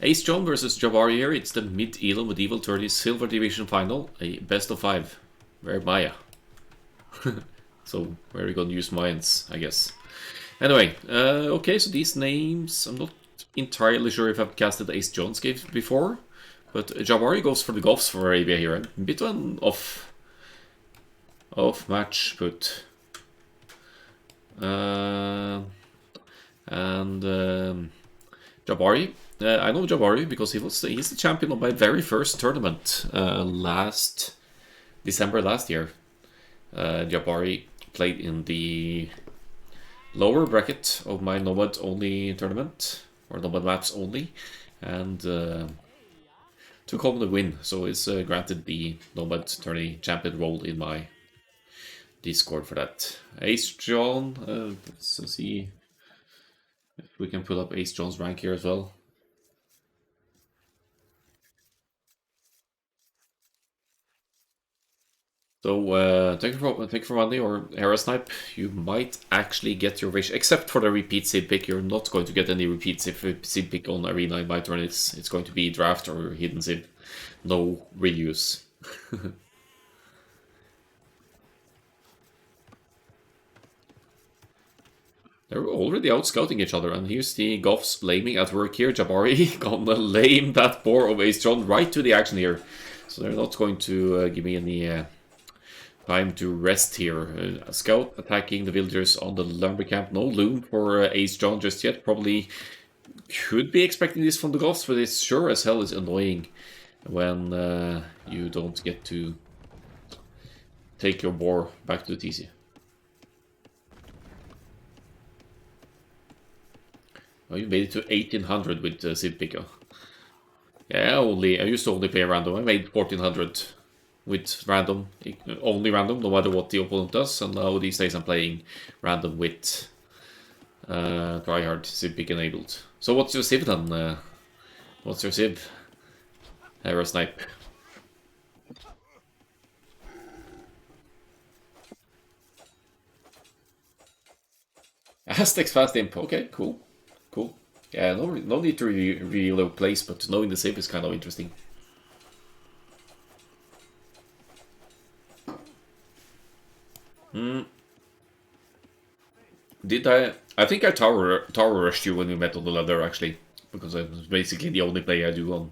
Ace John versus Jabari here. It's the mid-ELO Medieval 30s Silver Division final. A best of 5. Where Maya. So, where are we gonna use Mayans, I guess. Anyway, okay, so these names, I'm not entirely sure if I've casted Ace John's game before, but Jabari goes for the Goffs for Arabia here. A bit of an off match, but Jabari. I know Jabari because he's the champion of my very first tournament last December last year. Jabari played in the lower bracket of my Nomad only tournament, or Nomad maps only, and took home the win. So it's granted the Nomad tourney champion role in my Discord for that. Ace John, let's see if we can pull up Ace John's rank here as well. So thank you for money or Hera Snipe. You might actually get your wish, except for the repeat Sid pick. You're not going to get any repeat Sid pick on Arena in my turn. It's going to be draft or hidden Sid. No reuse. They're already out scouting each other, and here's the Goffs laming at work here. Jabari gonna lame that boar of Ace John right to the action here. So they're not going to give me any time to rest here. A scout attacking the villagers on the lumber camp. No loom for Ace John just yet. Probably could be expecting this from the Goths, but it sure as hell is annoying when you don't get to take your boar back to the TC. Oh, you made it to 1800 with Sid Picker. Yeah, I used to only play random. I made 1400 with random, only random, no matter what the opponent does. And now these days I'm playing random with tryhard Civ pick enabled. So what's your Civ then? What's your Civ? Hera Snipe. Aztecs Fast Imp. Okay, cool. Cool. Yeah, no need to reveal a place, but knowing the Civ is kind of interesting. Did I think I tower rushed you when we met on the ladder actually, because I was basically the only play I do on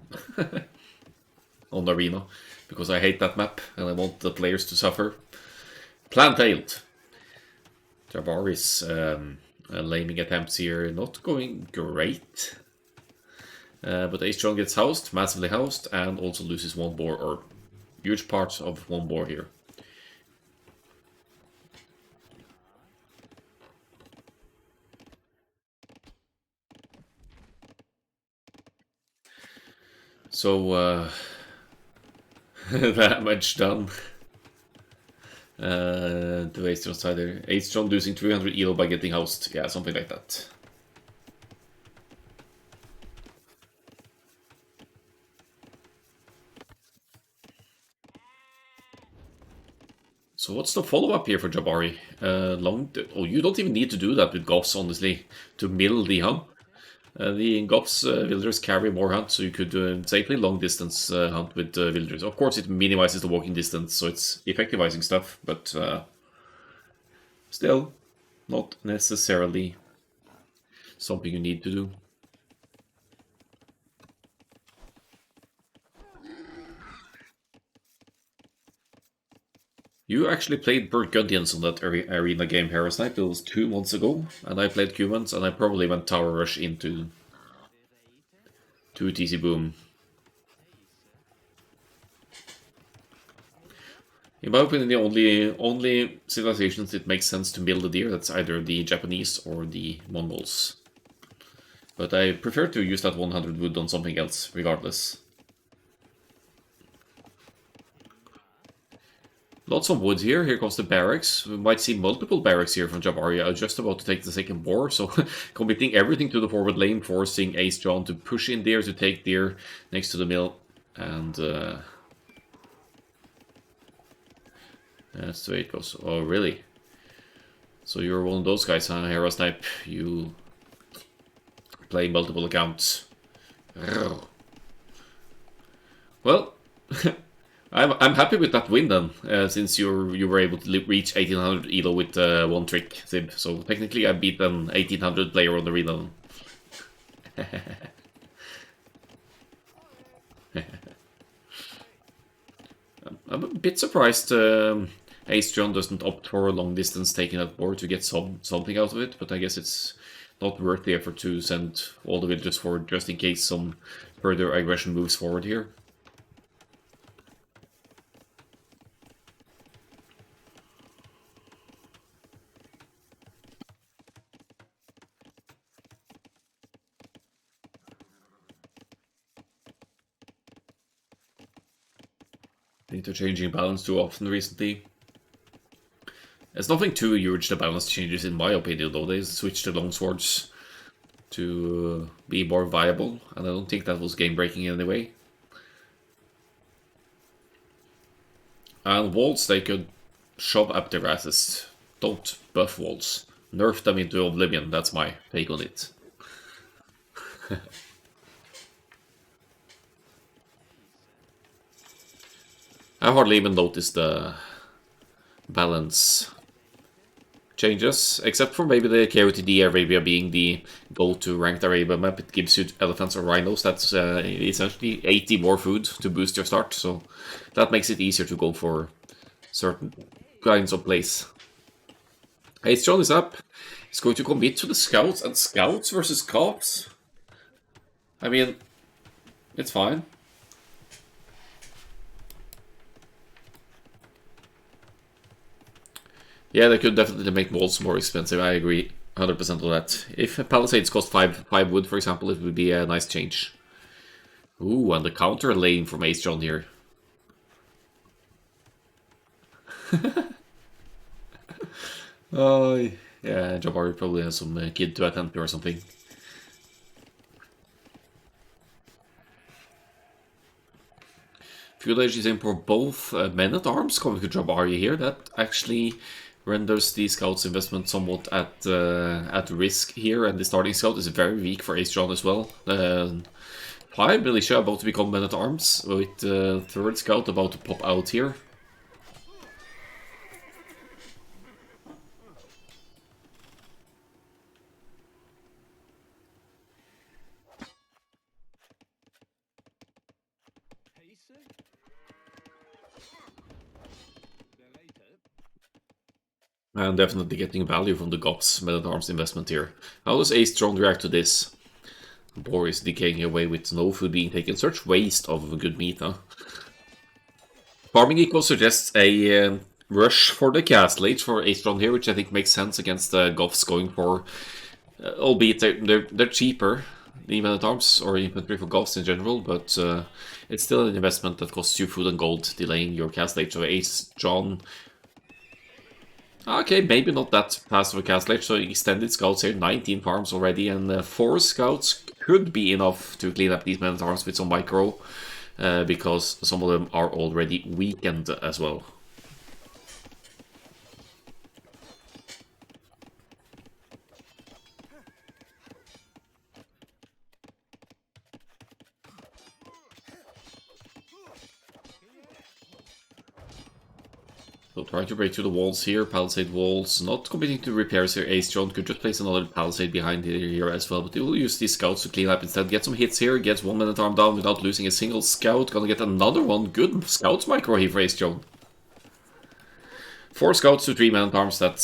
on Arena, because I hate that map and I want the players to suffer. Plan failed. Jabari's laming attempts here not going great. But Ace John gets housed, massively housed, and also loses one boar, or huge parts of one boar here. So, damage done. To Ace John's side there. Ace John losing 300 ELO by getting housed. Yeah, something like that. So what's the follow-up here for Jabari? You don't even need to do that with Goffs, honestly, to mill the hump. The Goffs villagers carry more hunt, so you could safely long-distance hunt with villagers. Of course, it minimizes the walking distance, so it's effectivizing stuff, but still, not necessarily something you need to do. You actually played Burgundians on that arena game, Hera Snipe. It was 2 months ago, and I played Cumans, and I probably went Tower Rush into 2 TC Boom. In my opinion, the only civilizations it makes sense to mill the deer, that's either the Japanese or the Mongols. But I prefer to use that 100 wood on something else, regardless. Lots of wood here. Here comes the barracks. We might see multiple barracks here from Jabari. I was just about to take the second boar, so committing everything to the forward lane, forcing Ace John to push in there to take deer next to the mill. And that's the way it goes. Oh, really? So you're one of those guys, huh, Hera Snipe? You play multiple accounts Well, I'm happy with that win then, since you were able to reach 1800 elo with one trick, Sib. So technically I beat an 1800 player on the arena. I'm a bit surprised Ace John doesn't opt for a long distance taking that board to get something out of it, but I guess it's not worth the effort to send all the villagers forward just in case some further aggression moves forward here. Interchanging balance too often recently. There's nothing too huge the balance changes in my opinion though. They switched to longswords to be more viable, and I don't think that was game breaking in any way. And walls they could shove up their asses. Don't buff walls. Nerf them into oblivion, that's my take on it. I hardly even noticed the balance changes, except for maybe the KOTD Arabia being the go-to ranked Arabia map. It gives you elephants or rhinos. That's essentially 80 more food to boost your start, so that makes it easier to go for certain kinds of plays. Ace John is up. He's going to commit to the scouts, and scouts versus cops. I mean, it's fine. Yeah, they could definitely make walls more expensive. I agree 100% on that. If palisades cost 5 wood, for example, it would be a nice change. Ooh, and the counter lane from Ace John here. Oh, yeah, Jabari probably has some kid to attend to or something. Fuel Age is in for both men-at-arms coming to Jabari here. That actually renders the scout's investment somewhat at risk here, and the starting scout is very weak for Ace John as well. 5 militia about to become men-at-arms, with third scout about to pop out here. And definitely getting value from the Goths men-at-arms investment here. How does Ace John react to this? Boar is decaying away with no food being taken. Such waste of good meat, huh? Farming Eco suggests a rush for the Castle Age for Ace John here, which I think makes sense against the Goths going for, albeit they're cheaper, the men-at-arms or infantry for Goths in general, but it's still an investment that costs you food and gold, delaying your Castle Age. So Ace John. Okay, maybe not that fast of a Castle Age, so extended scouts here, 19 farms already, and 4 scouts could be enough to clean up these men-at-arms with some micro, because some of them are already weakened as well. So trying to break through the walls here, palisade walls, not committing to repairs here. Ace John could just place another palisade behind here as well, but he will use these scouts to clean up instead. Get some hits here, gets one men-at-arm down without losing a single scout. Gonna get another one. Good scouts micro here for Ace John. 4 scouts to 3 men-at-arms, that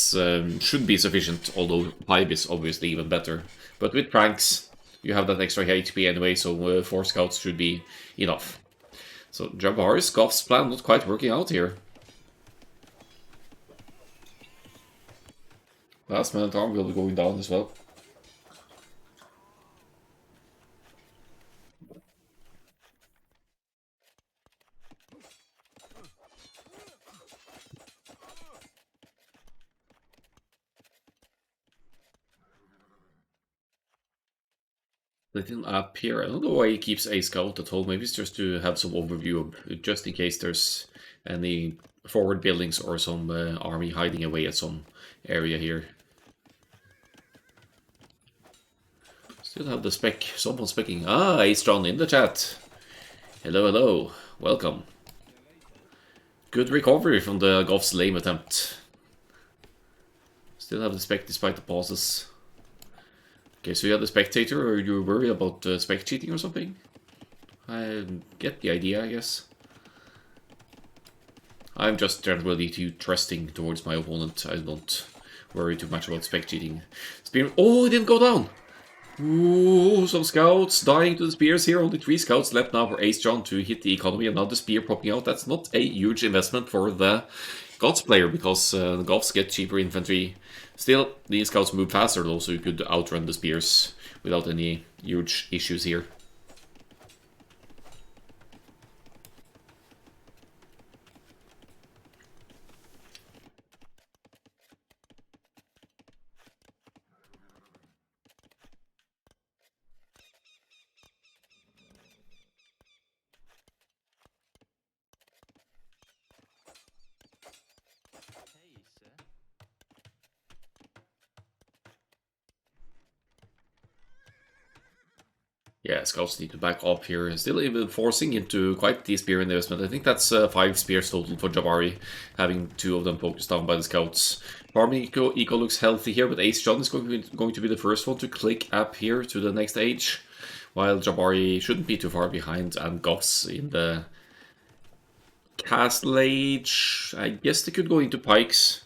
should be sufficient, although 5 is obviously even better. But with pranks, you have that extra HP anyway, so 4 scouts should be enough. So Jabari's Goth's plan not quite working out here. Last men-at-arm will be going down as well. Little app here. I don't know why he keeps a scout at home. Maybe it's just to have some overview of, just in case there's any forward buildings or some army hiding away at some area here. Still have the spec. Someone specking. Ah, Ace John in the chat. Hello, hello. Welcome. Good recovery from the Goff's lame attempt. Still have the spec despite the pauses. Okay, so you have the spectator, or you worry about spec cheating or something? I get the idea, I guess. I'm just generally too trusting towards my opponent. I don't worry too much about spec cheating. Spear. Oh, it didn't go down! Ooh, some scouts dying to the spears here. Only 3 scouts left now for Ace John to hit the economy, and now the spear popping out. That's not a huge investment for the Goths player, because the Goths get cheaper infantry. Still, the scouts move faster though, so you could outrun the spears without any huge issues here. Yeah, scouts need to back up here. Still even forcing into quite the spear investment. I think that's 5 spears total for Jabari, having 2 of them focused down by the scouts. Farming eco looks healthy here, but Ace John is going to be the first one to click up here to the next age, while Jabari shouldn't be too far behind, and Goths in the Castle Age. I guess they could go into pikes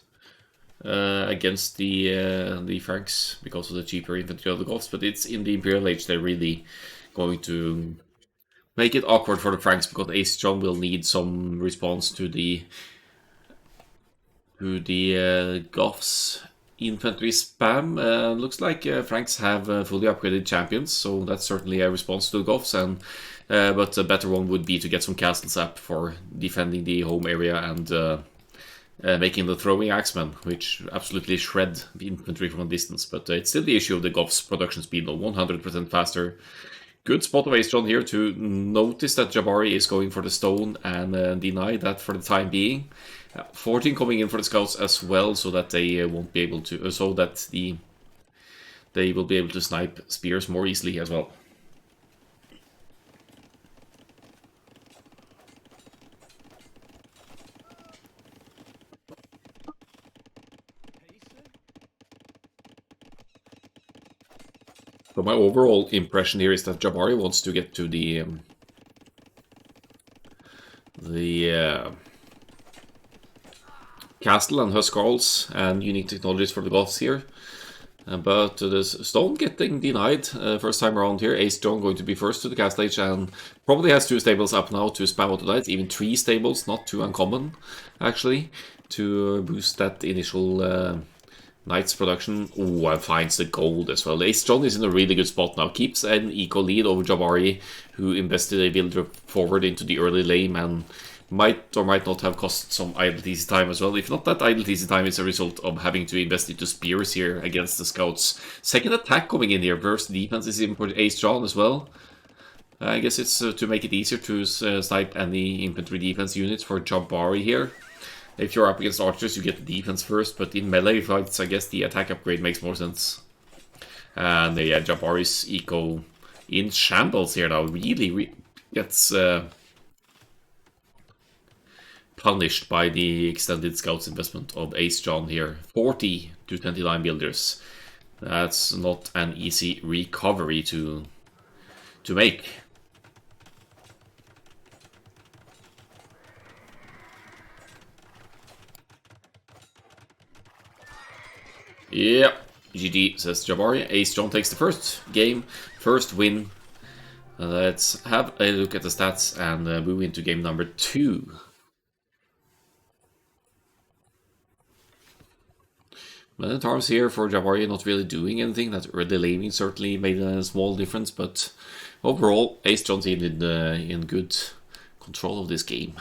against the Franks because of the cheaper infantry of the Goths, but it's in the Imperial Age they're really going to make it awkward for the Franks, because Ace John will need some response to the Goths infantry spam. Looks like Franks have fully upgraded champions, so that's certainly a response to the Goths, and but a better one would be to get some castles up for defending the home area and making the throwing axemen, which absolutely shred the infantry from a distance. But it's still the issue of the Goths' production speed, though, 100% faster. Good spot of Ace John here to notice that Jabari is going for the stone and deny that for the time being. 14 coming in for the scouts as well, so that they won't be able to, so that they will be able to snipe spears more easily as well. So my overall impression here is that Jabari wants to get to the castle and Huskarls and unique technologies for the Goths here. But the stone getting denied first time around here. Ace John going to be first to the castle age and probably has 2 stables up now to spam out the knights. Even 3 stables, not too uncommon actually, to boost that initial Knight's production. Oh, and finds the gold as well. Ace John is in a really good spot now. Keeps an eco lead over Jabari, who invested a builder forward into the early lane and might or might not have cost some idle TC time as well. If not that idle TC time is a result of having to invest into spears here against the scouts. Second attack coming in here. Burst defense is in for Ace John as well. I guess it's to make it easier to snipe any infantry defense units for Jabari here. If you're up against archers, you get the defense first, but in melee fights, I guess the attack upgrade makes more sense. And yeah, Jabari's eco in shambles here now. Really gets punished by the extended scouts investment of Ace John here. 40 to 29 builders. That's not an easy recovery to make. Yep, GG, says Jabari. Ace John takes the first game, first win. Let's have a look at the stats and move into game number 2. Men at Arms here for Jabari, not really doing anything. That early laning certainly made a small difference, but overall, Ace John's in good control of this game.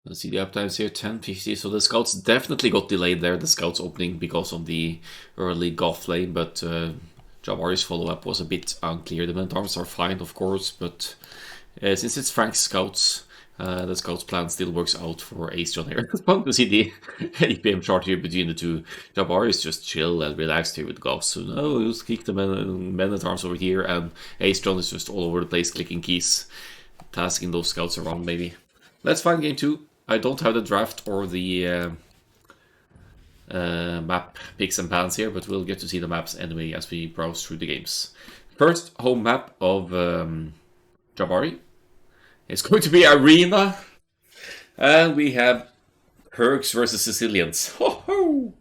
Let's see the uptimes here, 10:50. So the scouts definitely got delayed there. The scouts opening because of the early Goth lane, but Jabari's follow-up was a bit unclear. The men-at-arms are fine, of course, but since it's Frank's scouts, the scouts plan still works out for Ace John here. It's fun to see the APM chart here between the two. Jabari is just chill and relaxed here with Gauss. So no, he'll kick the men-at-arms over here, and Ace John is just all over the place clicking keys, tasking those scouts around maybe. Let's find game 2. I don't have the draft or the map picks and pans here, but we'll get to see the maps anyway as we browse through the games. First home map of Jabari. It's going to be Arena, and we have Perks versus Sicilians. Ho ho!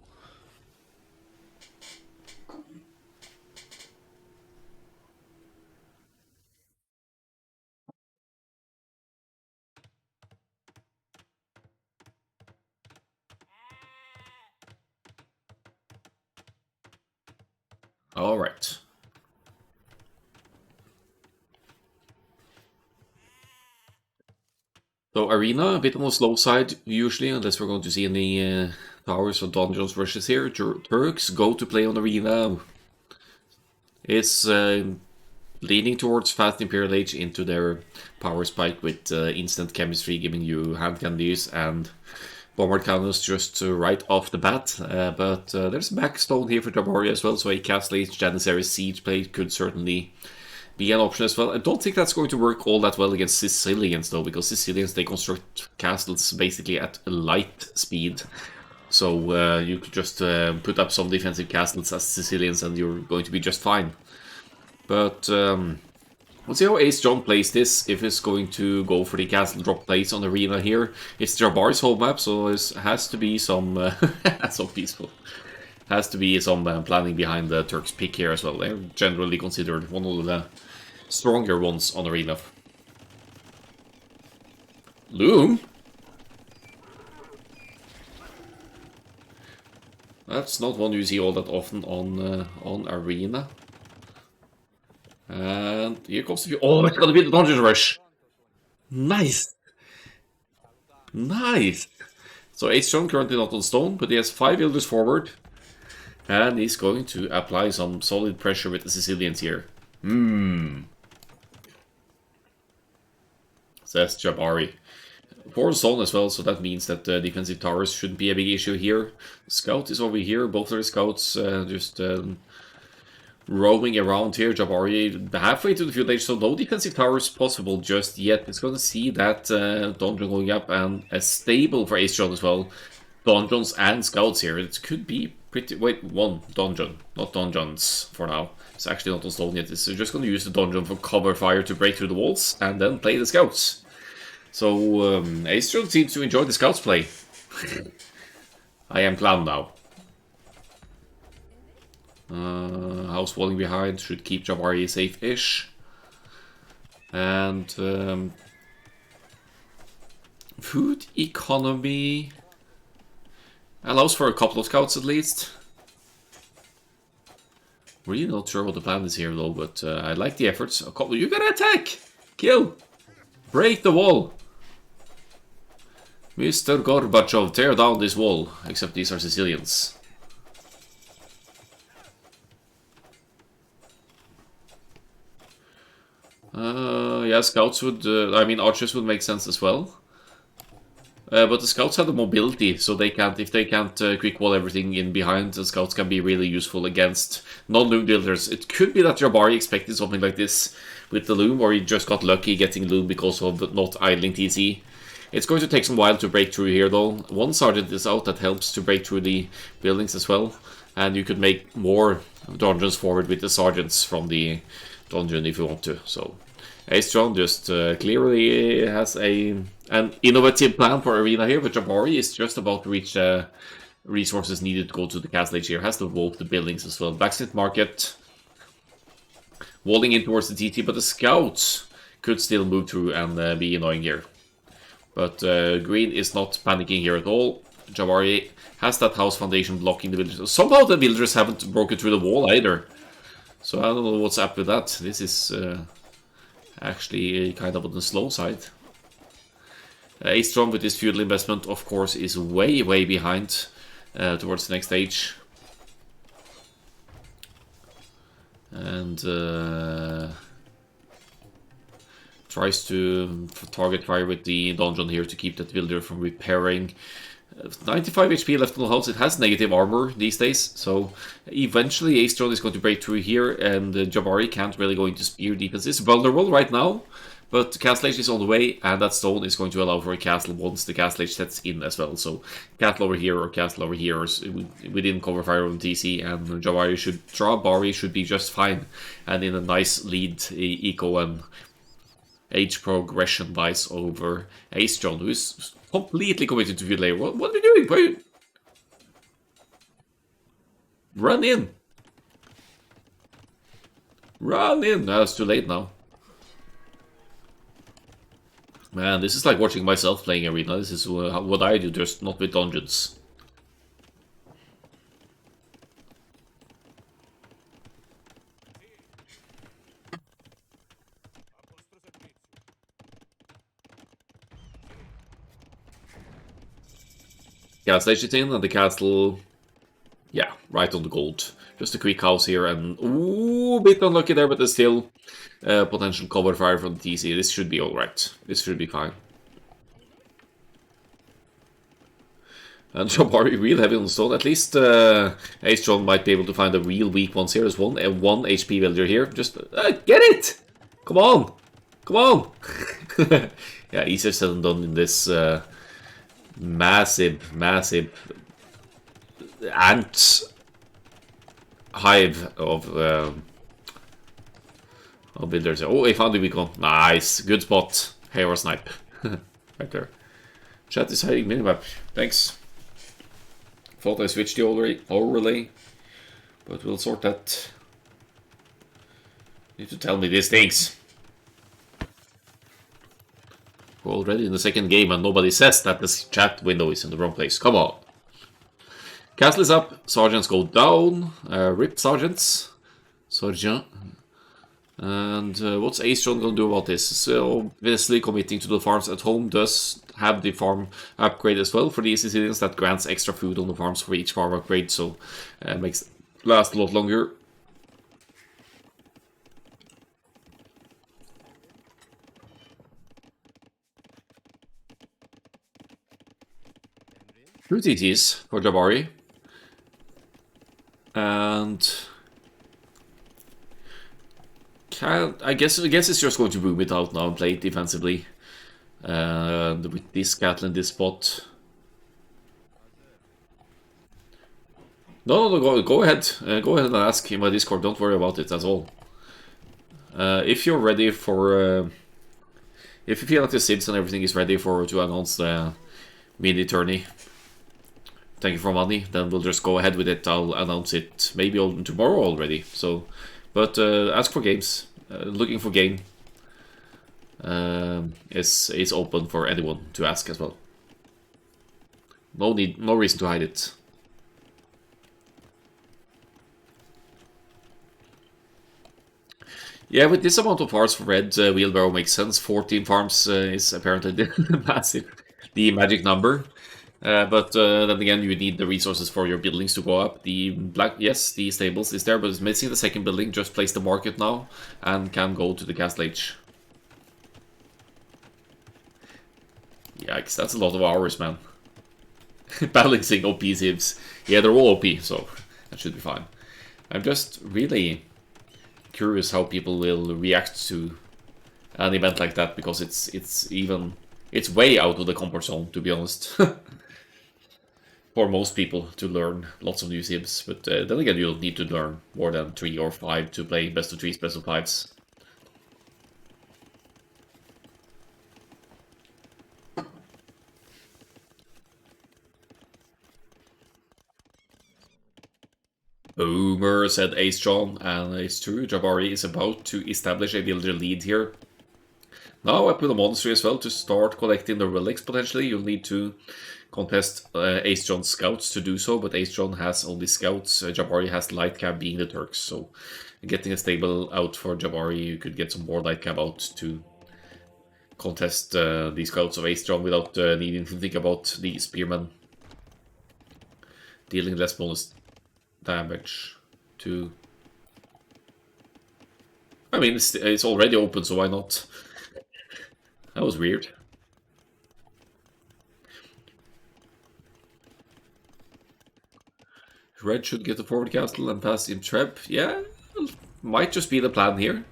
All right. So Arena, a bit on the slow side usually, unless we're going to see any towers or dungeons rushes here. Turks go to play on Arena. It's leaning towards fast Imperial Age into their power spike with instant chemistry, giving you hand candies and bombard cannons just right off the bat. But there's a backstone here for Jabari as well, so a Castle Age Janissary Siege Plate could certainly be an option as well. I don't think that's going to work all that well against Sicilians though, because Sicilians, they construct castles basically at light speed. So you could just put up some defensive castles as Sicilians and you're going to be just fine. But we'll see how Ace John plays this, if he's going to go for the castle drop plays on Arena here. It's Jabari's home map, so it has to be some so peaceful. Has to be some planning behind the Turks pick here as well. They're generally considered one of the stronger ones on Arena. Loom? That's not one you see all that often on Arena. And here comes the... Oh, it's gonna be the Dungeon Rush! Nice! Nice! So Ace John currently not on stone, but he has 5 Elders forward. And he's going to apply some solid pressure with the Sicilians here. Says Jabari. 4 stone as well, so that means that defensive towers shouldn't be a big issue here. Scout is over here, both of the scouts just roaming around here. Jabari halfway to the field edge, so no defensive towers possible just yet. It's going to see that dungeon going up and a stable for Ace John as well. Dungeons and scouts here. It could be pretty... Wait, one dungeon, not dungeons for now. It's actually not on stone yet. It's just going to use the dungeon for cover fire to break through the walls and then play the scouts. So Ace John seems to enjoy the scouts play. I am clown now. House walling behind should keep Jabari safe-ish. And food economy allows for a couple of scouts at least. Really not sure what the plan is here though, but I like the efforts. A couple. You gotta attack! Kill! Break the wall! Mr. Gorbachev, tear down this wall. Except these are Sicilians. Yeah, scouts would... I mean, archers would make sense as well. But the scouts have the mobility, so they can't... If they can't quick wall everything in behind, the scouts can be really useful against non-loom builders. It could be that Jabari expected something like this with the loom, or he just got lucky getting loom because of not idling TC. It's going to take some while to break through here though. One sergeant is out that helps to break through the buildings as well. And you could make more dungeons forward with the sergeants from the dungeon if you want to. So Ace John just clearly has an innovative plan for Arena here, but Jabari is just about to reach resources needed to go to the castle age here. Has to vote the buildings as well. Blacksmith Market. Walling in towards the TT, but the scouts could still move through and be annoying here. But green is not panicking here at all. Jabari has that house foundation blocking the villagers. Somehow the villagers haven't broken through the wall either. So I don't know what's up with that. This is actually kind of on the slow side. Ace John with his feudal investment, of course, is way, way behind towards the next stage. And tries to target fire with the donjon here to keep that builder from repairing. 95 HP left on the house. It has negative armor these days, so eventually Aestron is going to break through here, and Jabari can't really go into spear defense. It's vulnerable right now, but Castle Age is on the way, and that stone is going to allow for a castle once the Castle Age sets in as well. So castle over here or castle over here within cover fire on TC, and Jabari should draw. Bari should be just fine, and in a nice lead eco and age progression wise over Aestron, who is completely committed to field layer. What are we doing? Why are you... Run in! Run in! No, it's too late now. Man, this is like watching myself playing Arena. This is what I do, just not with dungeons. Castle Age in, and the castle... Yeah, right on the gold. Just a quick house here, and... Ooh, a bit unlucky there, but there's still potential cover fire from the TC. This should be alright. This should be fine. And Jabari real heavy on the stone. At least Aestron might be able to find the real weak ones here as well. A 1 HP villager here. Just get it! Come on! Come on! Yeah, easier said than done in this massive ant hive of builders. Oh, I found the weak one. Nice, good spot. Hair snipe, right there. Chat is hiding minimap. Thanks. Thought I switched the overlay, but we'll sort that. You need to tell me these things. We're already in the second game and nobody says that this chat window is in the wrong place. Come on. Castle is up. Sergeants go down. Rip sergeants. Sergeant. And what's Aestron going to do about this? So, obviously committing to the farms at home does have the farm upgrade as well for the Sicilians. That grants extra food on the farms for each farm upgrade, so makes it last a lot longer. Two TTs for Jabari. And... I guess it's just going to boom it out now and play it defensively. With this cattle in this spot. No, go ahead. Go ahead and ask in my Discord. Don't worry about it at all. If you're ready for... if you feel like the Sims and everything is ready to announce the mini tourney, thank you for money, then we'll just go ahead with it. I'll announce it maybe tomorrow already. So, but ask for games. Looking for game is open for anyone to ask as well. No reason to hide it. Yeah, with this amount of farms for red, wheelbarrow makes sense. 14 farms is apparently massive, the magic number. But then again, you need the resources for your buildings to go up. The black, yes, the stables is there, but it's missing the second building. Just place the market now and can go to the Castle Age. Yikes, that's a lot of hours, man. Balancing OP Sieves. Yeah, they're all OP, so that should be fine. I'm just really curious how people will react to an event like that, because it's way out of the comfort zone, to be honest. For most people to learn lots of new Sims, but then again, you don't need to learn more than 3 or 5 to play best of 3s, best of 5s. Boomer, said Aestron, and it's true, Jabari is about to establish a villager lead here. Now I put a monastery as well to start collecting the relics potentially. You'll need to contest Aestron's scouts to do so, but Aestron has only scouts. Jabari has light cab being the Turks, so getting a stable out for Jabari, you could get some more light cab out to contest the scouts of Aestron without needing to think about the spearmen dealing less bonus damage to mean, it's already open, so why not? That was weird. Red should get the forward castle and pass in trap. Yeah, might just be the plan here.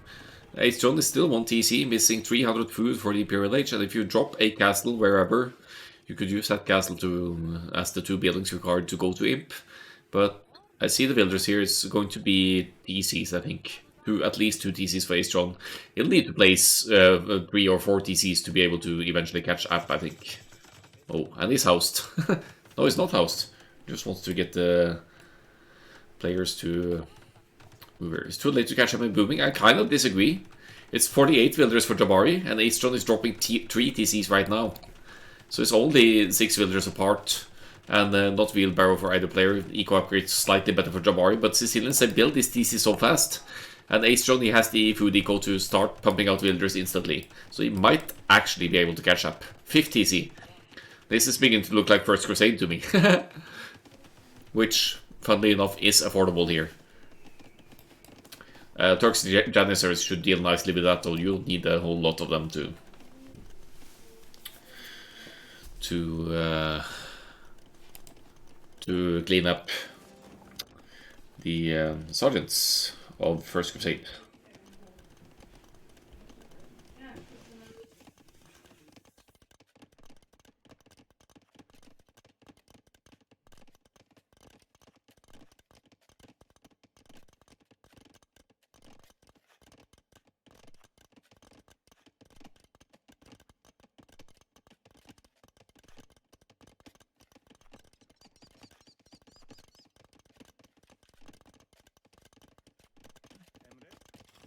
Ace John is still 1 TC, missing 300 food for the Imperial Age, and if you drop a castle wherever, you could use that castle to as the 2 buildings required to go to Imp. But I see the villagers here is going to be TCs, I think. At least 2 TCs for Ace John. He'll need to place 3 or 4 TCs to be able to eventually catch App, I think. Oh, and he's housed. No, he's not housed. Just wants to get the players to move here. It's too late to catch up in booming. I kind of disagree. It's 48 villagers for Jabari, and Ace John is dropping 3 TCs right now. So it's only 6 villagers apart, and not wheelbarrow for either player. Eco upgrade slightly better for Jabari, but Sicilians have built this TC so fast. And Ace John, he has the food eco to start pumping out villagers instantly. So he might actually be able to catch up. 5th TC. This is beginning to look like First Crusade to me. Which, funnily enough, is affordable here. Turks Janissaries should deal nicely with that, though. You'll need a whole lot of them to clean up the sergeants of First Crusade.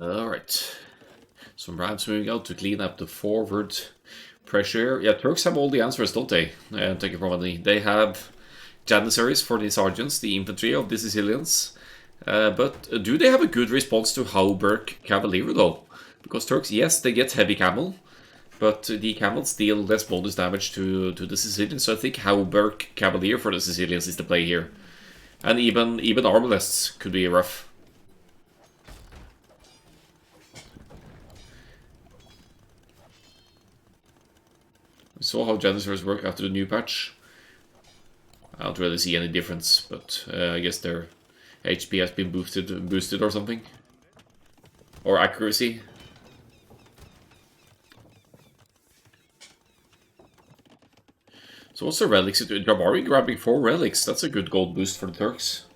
Alright. Some Rams moving out to clean up the forward pressure. Yeah, Turks have all the answers, don't they? Take it from me. They have Janissaries for the sergeants, the infantry of the Sicilians. But do they have a good response to Hauberg Cavalier, though? Because Turks, yes, they get heavy camel, but the camels deal less bonus damage to the Sicilians. So I think Hauberg Cavalier for the Sicilians is the play here. And even Armalests could be rough. We saw how Janissaries work after the new patch. I don't really see any difference, but I guess their HP has been boosted or something. Or accuracy. So what's the relics? Jabari grabbing 4 relics. That's a good gold boost for the Turks.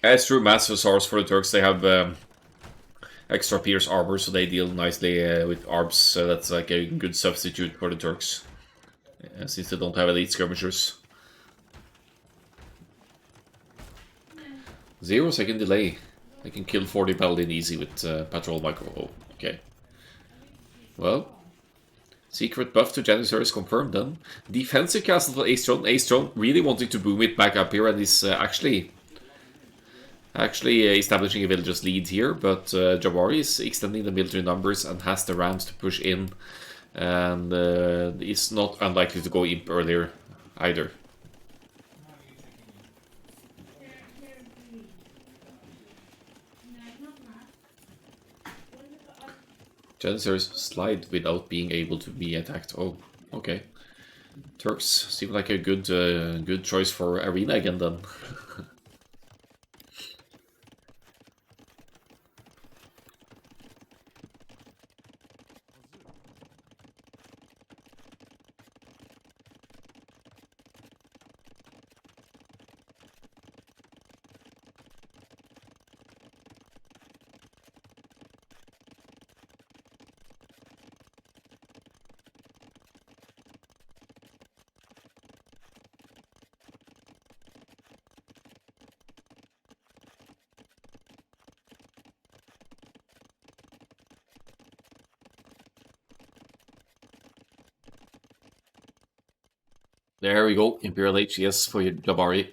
As true massive source for the Turks, they have extra pierce armor, so they deal nicely with ARBs, so that's like a good substitute for the Turks, since they don't have elite skirmishers. 0-second delay. I can kill 40 paladin easy with patrol micro. Oh, okay. Well, secret buff to Janissaries confirmed then. Defensive castle for Ace John. Ace John really wanting to boom it back up here, and is actually establishing a villager's lead here, but Jabari is extending the military numbers and has the rams to push in, and is not unlikely to go imp earlier either. Janissaries slide without being able to be attacked. Oh, okay. Turks seem like a good choice for arena again then. There we go, Imperial Age, yes, for Jabari.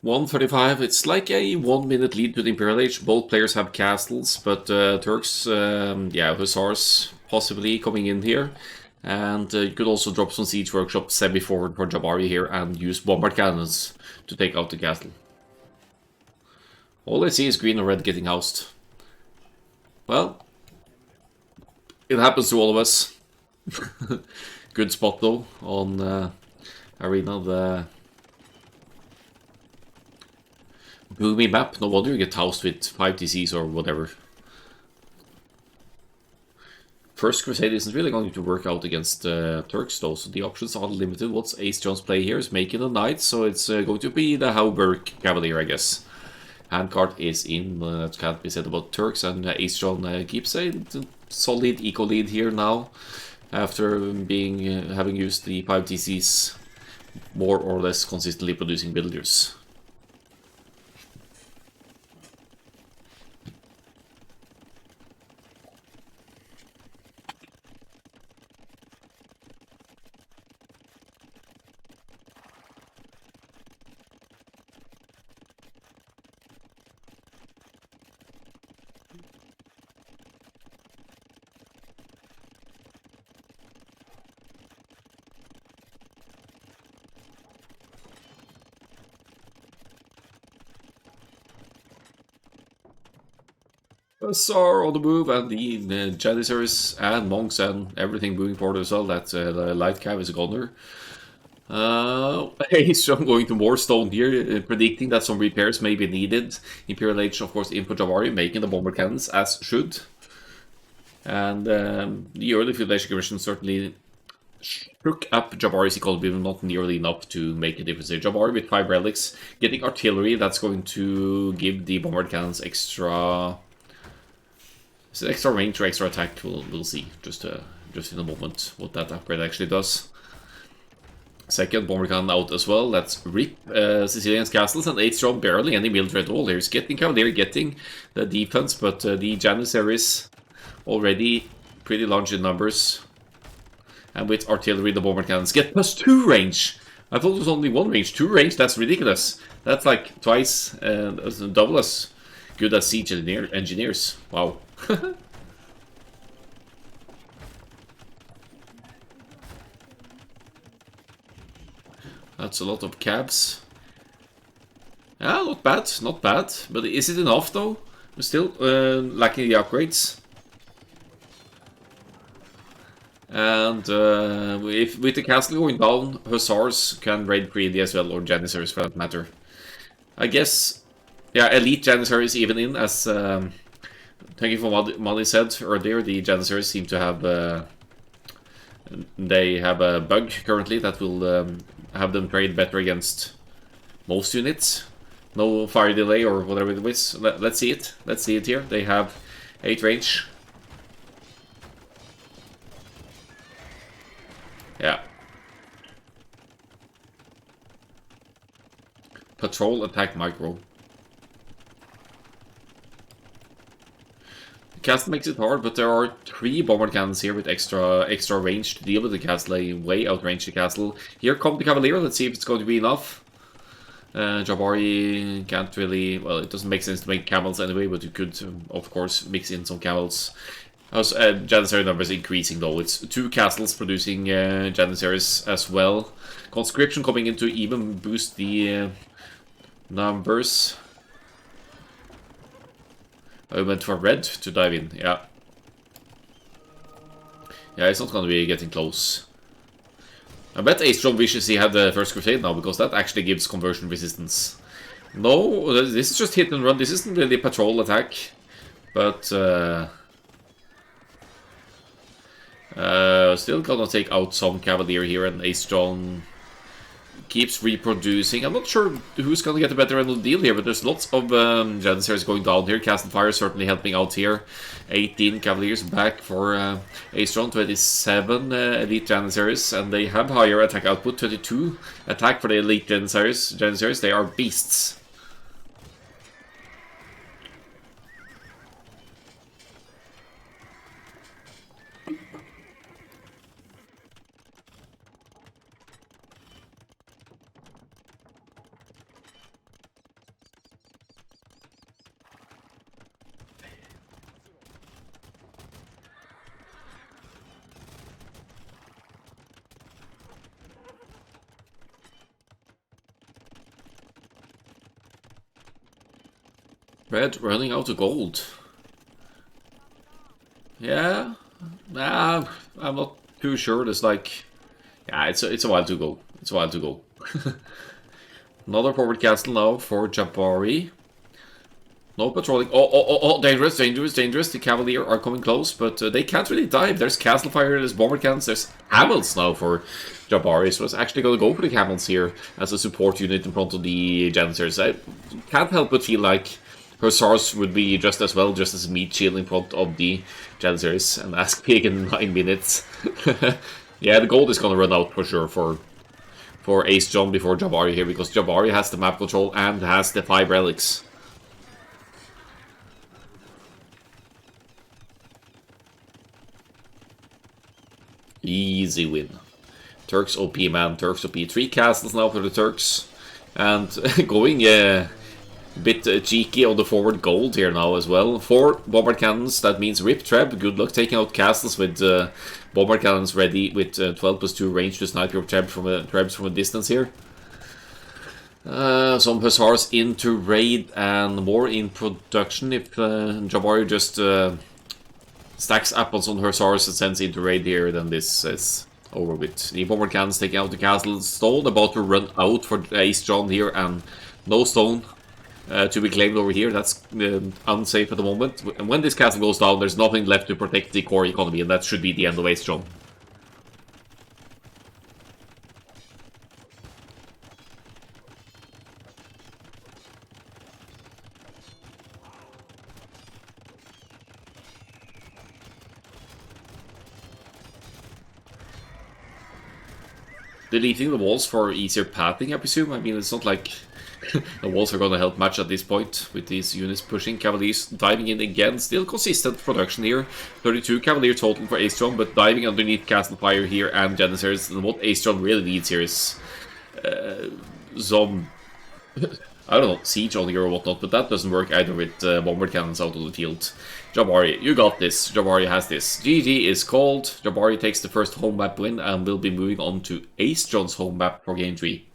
135, it's like a 1-minute lead to the Imperial Age. Both players have castles, but Turks, yeah, Hussars possibly coming in here. And you could also drop some siege workshop semi-forward for Jabari here and use bombard cannons to take out the castle. All I see is green and red getting housed. Well, it happens to all of us. Good spot though on Arena, the boomy map. No wonder you get housed with 5 TCs or whatever. First Crusade isn't really going to work out against Turks though, so the options are limited. What's Ace John's play here is making a knight, so it's going to be the Hauberg Cavalier, I guess. Handcart is in, that can't be said about Turks, and Ace John keeps a solid eco lead here now, after having used the 5 TCs more or less consistently producing builders. Hussar on the move, and the Janissaries and monks and everything moving forward as well. That the light cav is a goner. Ace John going to more stone here, predicting that some repairs may be needed. Imperial Age, of course, in for Jabari, making the bomber cannons as should. And the early Feudation Commission certainly shook up Jabari's economy, but not nearly enough to make a difference here. Jabari with 5 relics, getting artillery, that's going to give the bomber cannons extra... Is it extra range or extra attack? We'll see just in a moment what that upgrade actually does. Second bomber cannon out as well. Let's rip Sicilian's castles, and Ace John barely any military at all. Here's getting Cavalier, getting the defense, but the Janissaries already pretty large in numbers. And with artillery, the bomber cannons get +2 range. I thought it was only 1 range. 2 range, that's ridiculous. That's like twice, double as good as siege engineers. Wow. That's a lot of cabs. Yeah, not bad, not bad. But is it enough though? We're still lacking the upgrades. And with the castle going down, Hussars can raid freely as well, or Janissaries for that matter. I guess, yeah, elite Janissaries even in, as thank you for what Molly said earlier, the Janissaries seem to have, they have a bug currently that will have them trade better against most units. No fire delay or whatever it is. Let's see it. Let's see it here. They have 8 range. Yeah. Patrol, attack, micro. The castle makes it hard, but there are 3 bomber cannons here with extra range to deal with the castle. They way outrange the castle. Here come the Cavalier. Let's see if it's going to be enough. Jabari can't really... Well, it doesn't make sense to make camels anyway, but you could, of course, mix in some camels. Janissary numbers increasing though. It's 2 castles producing Janissaries as well. Conscription coming in to even boost the numbers. I went for red to dive in, yeah. Yeah, it's not going to be getting close. I bet Ace John wishes he had the First Crusade now, because that actually gives conversion resistance. No, this is just hit and run. This isn't really a patrol attack. But still gonna take out some Cavalier here, and Ace John keeps reproducing. I'm not sure who's gonna get a better end of the deal here, but there's lots of Janissaries going down here. Castle Fire certainly helping out here. 18 Cavaliers back for Ace John, 27 Elite Janissaries, and they have higher attack output, 22 attack for the Elite Janissaries. They are beasts. Red running out of gold. Yeah, nah, I'm not too sure. There's like, yeah, it's a while to go. It's a while to go. Another forward castle now for Jabari. No patrolling. Oh, dangerous, dangerous, dangerous. The Cavalier are coming close, but they can't really dive. There's Castle Fire, there's Bomber Cannons, there's Camels now for Jabari. So it's actually going to go for the Camels here as a support unit in front of the Janissaries. I can't help but feel like Hussars would be just as well, just as a meat shield in front of the Janissaries. And Ask Pig in 9 minutes. Yeah, the gold is going to run out for sure for Ace John before Jabari here, because Jabari has the map control and has the 5 relics. Easy win. Turks OP, man. Turks OP. 3 castles now for the Turks. And going a bit cheeky on the forward gold here now as well. 4 bombard cannons. That means Rip Treb. Good luck taking out castles with bombard cannons ready with 12+2 range to snipe your Trebs from a distance here. Some Hussars into raid and more in production if Jabari just stacks apples on Hussars and sends into raid here, then this is over with. The bomber cannons taking out the castle. Stone about to run out for Ace John here, and no stone to be claimed over here. That's unsafe at the moment. And when this castle goes down, there's nothing left to protect the core economy, and that should be the end of Ace John. Deleting the walls for easier pathing, I presume. I mean, it's not like the walls are going to help much at this point with these units pushing. Cavaliers diving in again. Still consistent production here. 32 Cavalier total for Ace John, but diving underneath Castle Fire here and Janissaries. And what Ace John really needs here is some, I don't know, siege on here or whatnot, but that doesn't work either with bombard cannons out of the field. Jabari, you got this. Jabari has this. GG is called. Jabari takes the first home map win and will be moving on to Ace John's home map for game 3.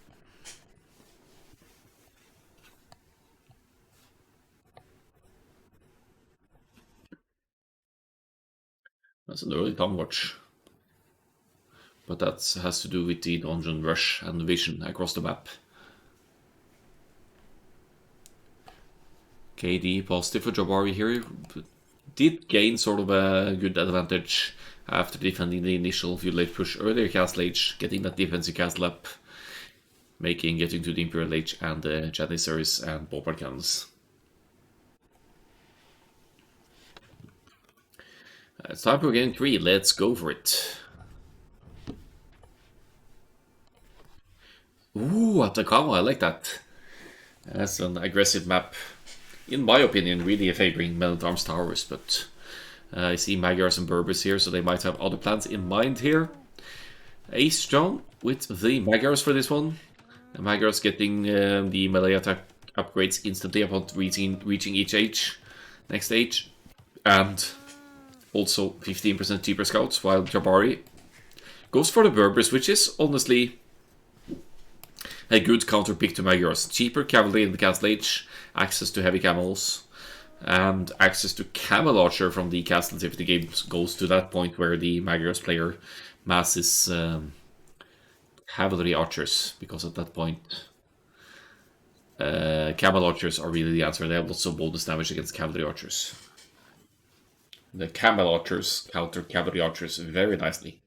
That's an early time watch. But that has to do with the dungeon rush and vision across the map. KD positive for Jabari here. Did gain sort of a good advantage after defending the initial feudal age push earlier Castle Age, getting that defensive castle up, getting to the Imperial Age and the Janissaries and bombard cannons. It's time for game 3, let's go for it. Ooh, Atacama, I like that. That's an aggressive map. In my opinion, really favoring Men at Arms Towers, but I see Magyars and Berbers here, so they might have other plans in mind here. Ace John with the Magyars for this one. The Magyars getting the melee attack upgrades instantly upon reaching each age, next age, and also 15% cheaper scouts, while Jabari goes for the Berbers, which is honestly a good counter pick to Magyars. Cheaper cavalry in the Castle Age, access to heavy camels, and access to camel archer from the castles if the game goes to that point where the Magyars player masses cavalry archers, because at that point camel archers are really the answer. They have lots of bonus damage against cavalry archers. The camel archers counter cavalry archers very nicely.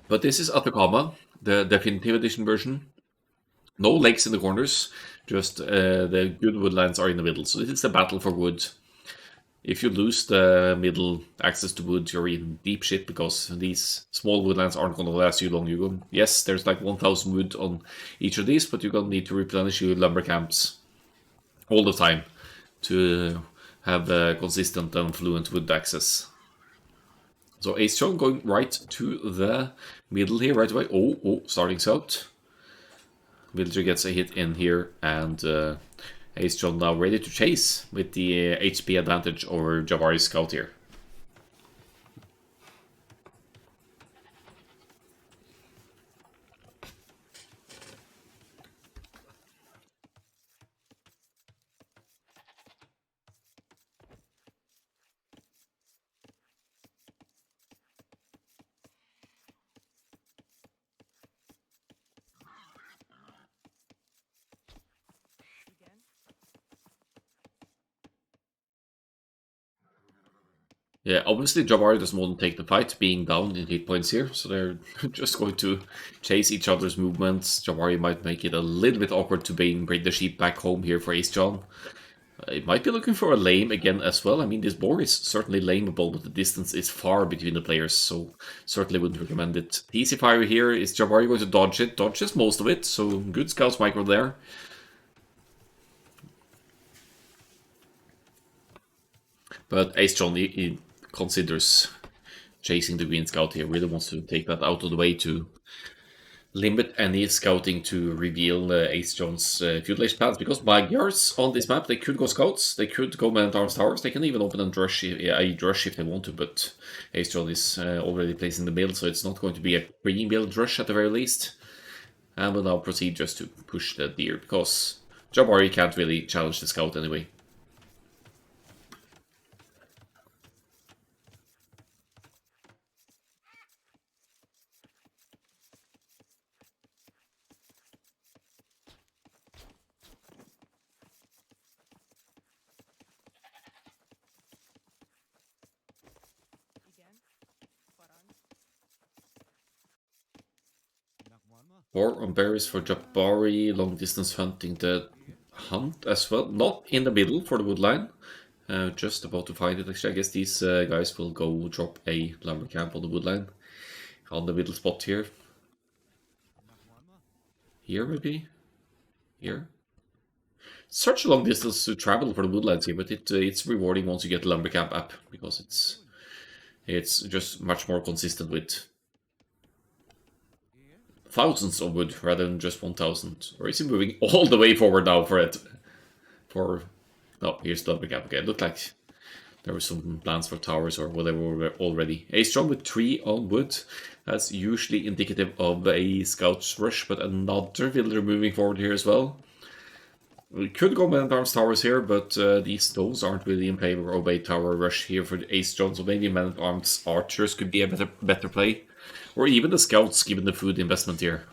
But this is Atacama, the definitive edition version. No lakes in the corners, just the good woodlands are in the middle. So this is the battle for wood. If you lose the middle access to wood, you're in deep shit, because these small woodlands aren't going to last you long. Yes, there's like 1,000 wood on each of these, but you're going to need to replenish your lumber camps all the time to have consistent and fluent wood access. So Ace John going right to the middle here right away. Oh, starting south. Villager gets a hit in here, and Ace John now ready to chase with the HP advantage over Jabari's scout here. Yeah, obviously Jabari doesn't want to take the fight, being down in hit points here, so they're just going to chase each other's movements. Jabari might make it a little bit awkward to bring the sheep back home here for Ace John. It might be looking for a lame again as well. I mean, this board is certainly lameable, but the distance is far between the players, so certainly wouldn't recommend it. Easy fire here. Is Jabari going to dodge it? Dodges most of it, so good scouts micro there. But Ace John he considers chasing the green scout here. Really wants to take that out of the way to limit any scouting to reveal Ace John's feudal age plans, because Magyars on this map, they could go scouts, they could go man at arms towers, they can even open a drush if they want to, but Ace John is already placed in the middle, so it's not going to be a pre-build rush at the very least. And will now proceed just to push the deer, because Jabari can't really challenge the scout anyway. Or on berries for Jabari, long distance hunting the hunt as well. Not in the middle for the woodline. Just about to find it actually. I guess these guys will go drop a lumber camp on the woodline. On the middle spot here. Here maybe? Here? Such a long distance to travel for the woodlines here, but it's rewarding once you get the lumber camp up, because it's just much more consistent with thousands of wood rather than just 1,000. Or is he moving all the way forward now for it? No, here's the lumber camp. Okay, it looked like there were some plans for towers or whatever already. A strong with 3 on wood. That's usually indicative of a scout's rush, but another villager moving forward here as well. We could go man at arms towers here, but those aren't really in favor of a tower rush here for the Ace John, so maybe man at arms archers could be a better play. Or even the scouts, given the food investment here.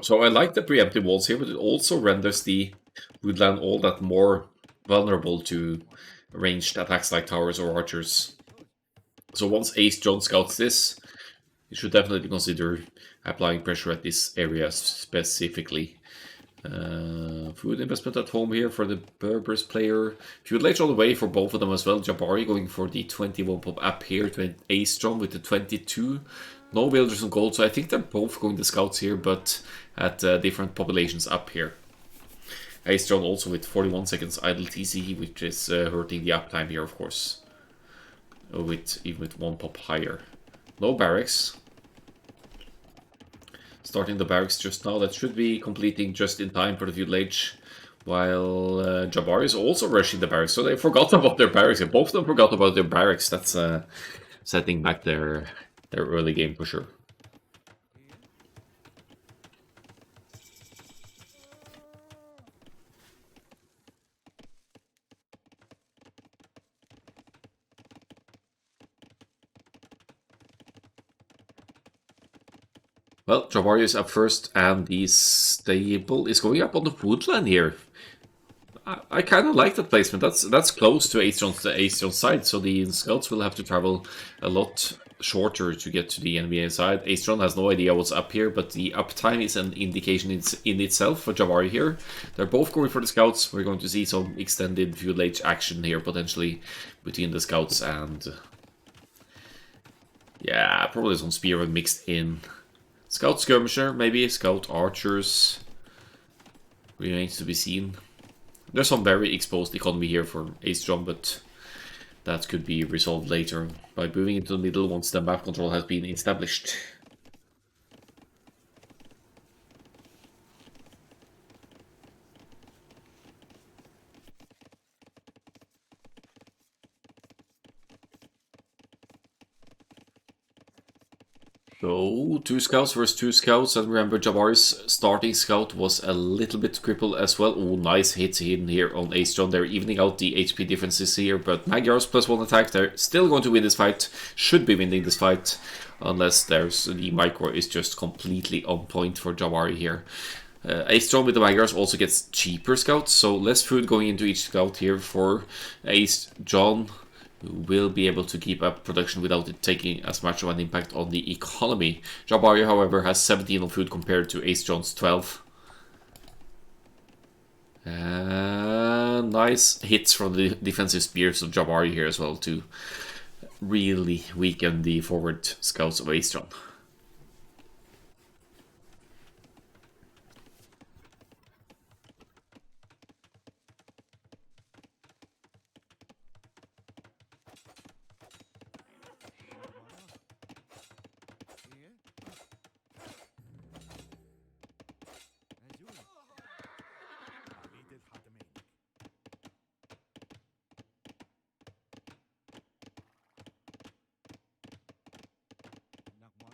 So I like the preemptive walls here, but it also renders the woodland all that more vulnerable to ranged attacks like towers or archers. So once Ace John scouts this, you should definitely consider applying pressure at this area specifically. Food investment at home here for the Berbers player. Feud later on the way for both of them as well. Jabari going for the 21 pop up here to Ace John with the 22. No builders and gold, so I think they're both going to scouts here, but at different populations up here. Ace John also with 41 seconds idle TC, which is hurting the uptime here, of course. Even with 1 pop higher. No barracks. Starting the barracks just now. That should be completing just in time for the feudal age. While Jabari is also rushing the barracks. So they forgot about their barracks. Both of them forgot about their barracks. That's setting back their early game for sure. Well, Jabari is up first, and the stable is going up on the woodland here. I kind of like that placement. That's close to Ace John's side, so the scouts will have to travel a lot shorter to get to the enemy side. Ace John has no idea what's up here, but the uptime is an indication in itself for Jabari here. They're both going for the scouts. We're going to see some extended feudal age action here potentially between the scouts and yeah, probably some spearmen mixed in. Scout skirmisher, maybe scout archers. Remains to be seen. There's some very exposed economy here for Ace John, but that could be resolved later by moving into the middle once the map control has been established. So, 2 scouts versus 2 scouts, and remember Jabari's starting scout was a little bit crippled as well. Oh, nice hits in here on Ace John. They're evening out the HP differences here, but Magyar's +1 attack, they're still going to win this fight. Should be winning this fight, unless there's the micro is just completely on point for Jabari here. Ace John with the Magyars also gets cheaper scouts, so less food going into each scout here for Ace John, who will be able to keep up production without it taking as much of an impact on the economy. Jabari, however, has 17 on food compared to Ace John's 12. Nice hits from the defensive spears of Jabari here as well to really weaken the forward scouts of Ace John.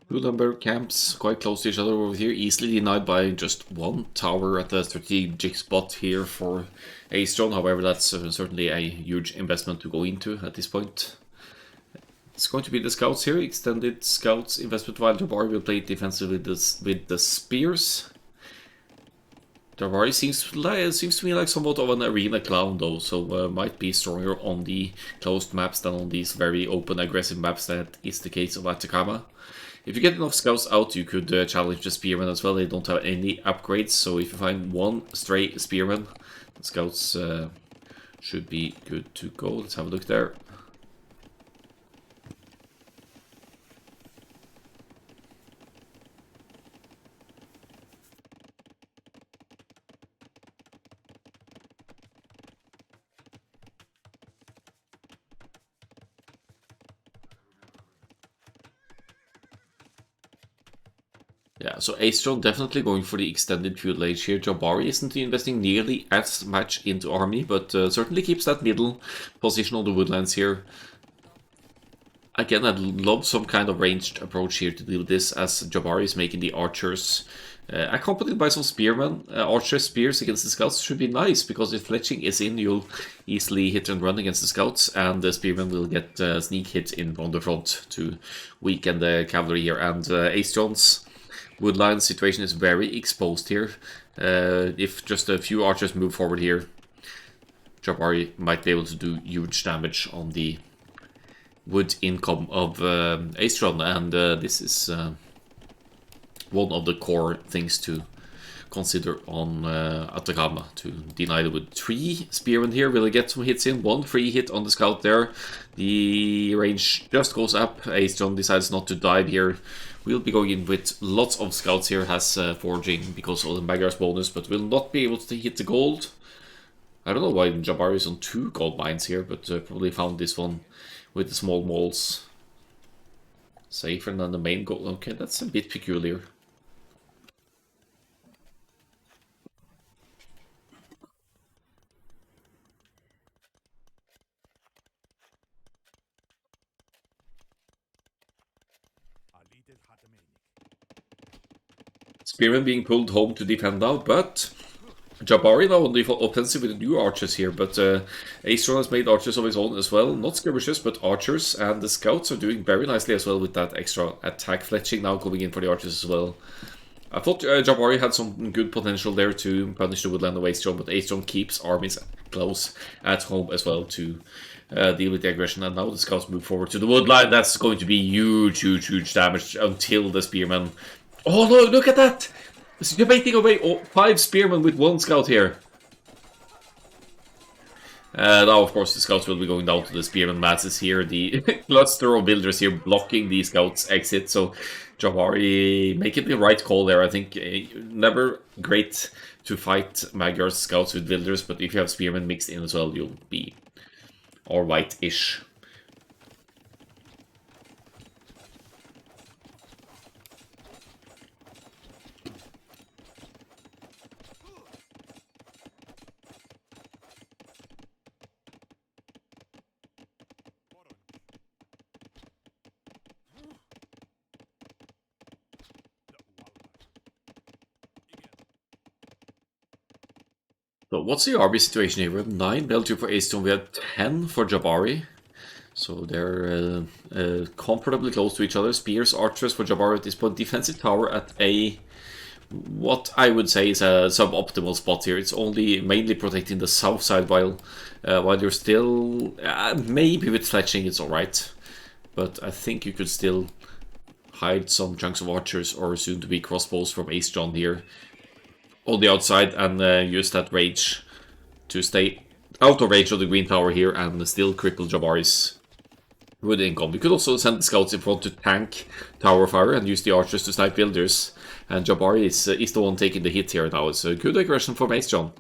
Two lumber camps quite close to each other over here, easily denied by just one tower at the strategic spot here for Ace John. However, that's certainly a huge investment to go into at this point. It's going to be the scouts here, extended scouts investment, while Jabari will play defensively with the spears. Jabari seems to me like somewhat of an arena clown though, so might be stronger on the closed maps than on these very open aggressive maps. That is the case of Atacama. If you get enough scouts out, you could challenge the spearmen as well. They don't have any upgrades, so if you find one stray spearman, the scouts should be good to go. Let's have a look there. Yeah, so Ace John definitely going for the extended feudal age here. Jabari isn't investing nearly as much into army, but certainly keeps that middle position on the woodlands here. Again, I'd love some kind of ranged approach here to deal with this, as Jabari is making the archers accompanied by some spearmen. Archer spears against the scouts should be nice, because if fletching is in, you'll easily hit and run against the scouts, and the spearmen will get sneak hits in on the front to weaken the cavalry here. And Ace John's woodline situation is very exposed here. If just a few archers move forward here, Jabari might be able to do huge damage on the wood income of Ace John, and this is one of the core things to consider on Atacama, to deny the wood. 3 spearmen here, will he get some hits in? 1 free hit on the scout there. The range just goes up. Ace John decides not to dive here. We'll be going in with lots of scouts here, has forging because of the Magyar's bonus, but will not be able to hit the gold. I don't know why Jabari is on 2 gold mines here, but probably found this one with the small moles safer than the main gold. Okay, that's a bit peculiar. Spearman being pulled home to defend now, but Jabari now on the offensive with the new archers here, but Ace John has made archers of his own as well. Not skirmishers, but archers, and the scouts are doing very nicely as well with that extra attack fletching now coming in for the archers as well. I thought Jabari had some good potential there to punish the woodland of Ace John, but Ace John keeps armies close at home as well to deal with the aggression. And now the scouts move forward to the woodline. That's going to be huge, huge, huge damage until the spearmen. Oh no, look at that! It's debating away 5 spearmen with 1 scout here. Now, of course, the scouts will be going down to the spearman masses here. The cluster of builders here blocking the scouts' exit. So, Jabari making the right call there. I think never great to fight Magyar's scouts with builders, but if you have spearmen mixed in as well, you'll be alright-ish. So what's the RB situation here? We have 9 Belgium for Aston, we have 10 for Jabari. So they're comfortably close to each other. Spears, archers for Jabari at this point. Defensive tower at a, what I would say is a suboptimal spot here. It's only mainly protecting the south side while you're still, maybe with fletching it's alright. But I think you could still hide some chunks of archers or soon to be crossbows from Ace John here on the outside and use that rage to stay out of range of the green tower here and still cripple Jabari's wood income. You could also send the scouts in front to tank tower fire and use the archers to snipe builders. And Jabari is the one taking the hit here now. It's a good aggression from Ace John.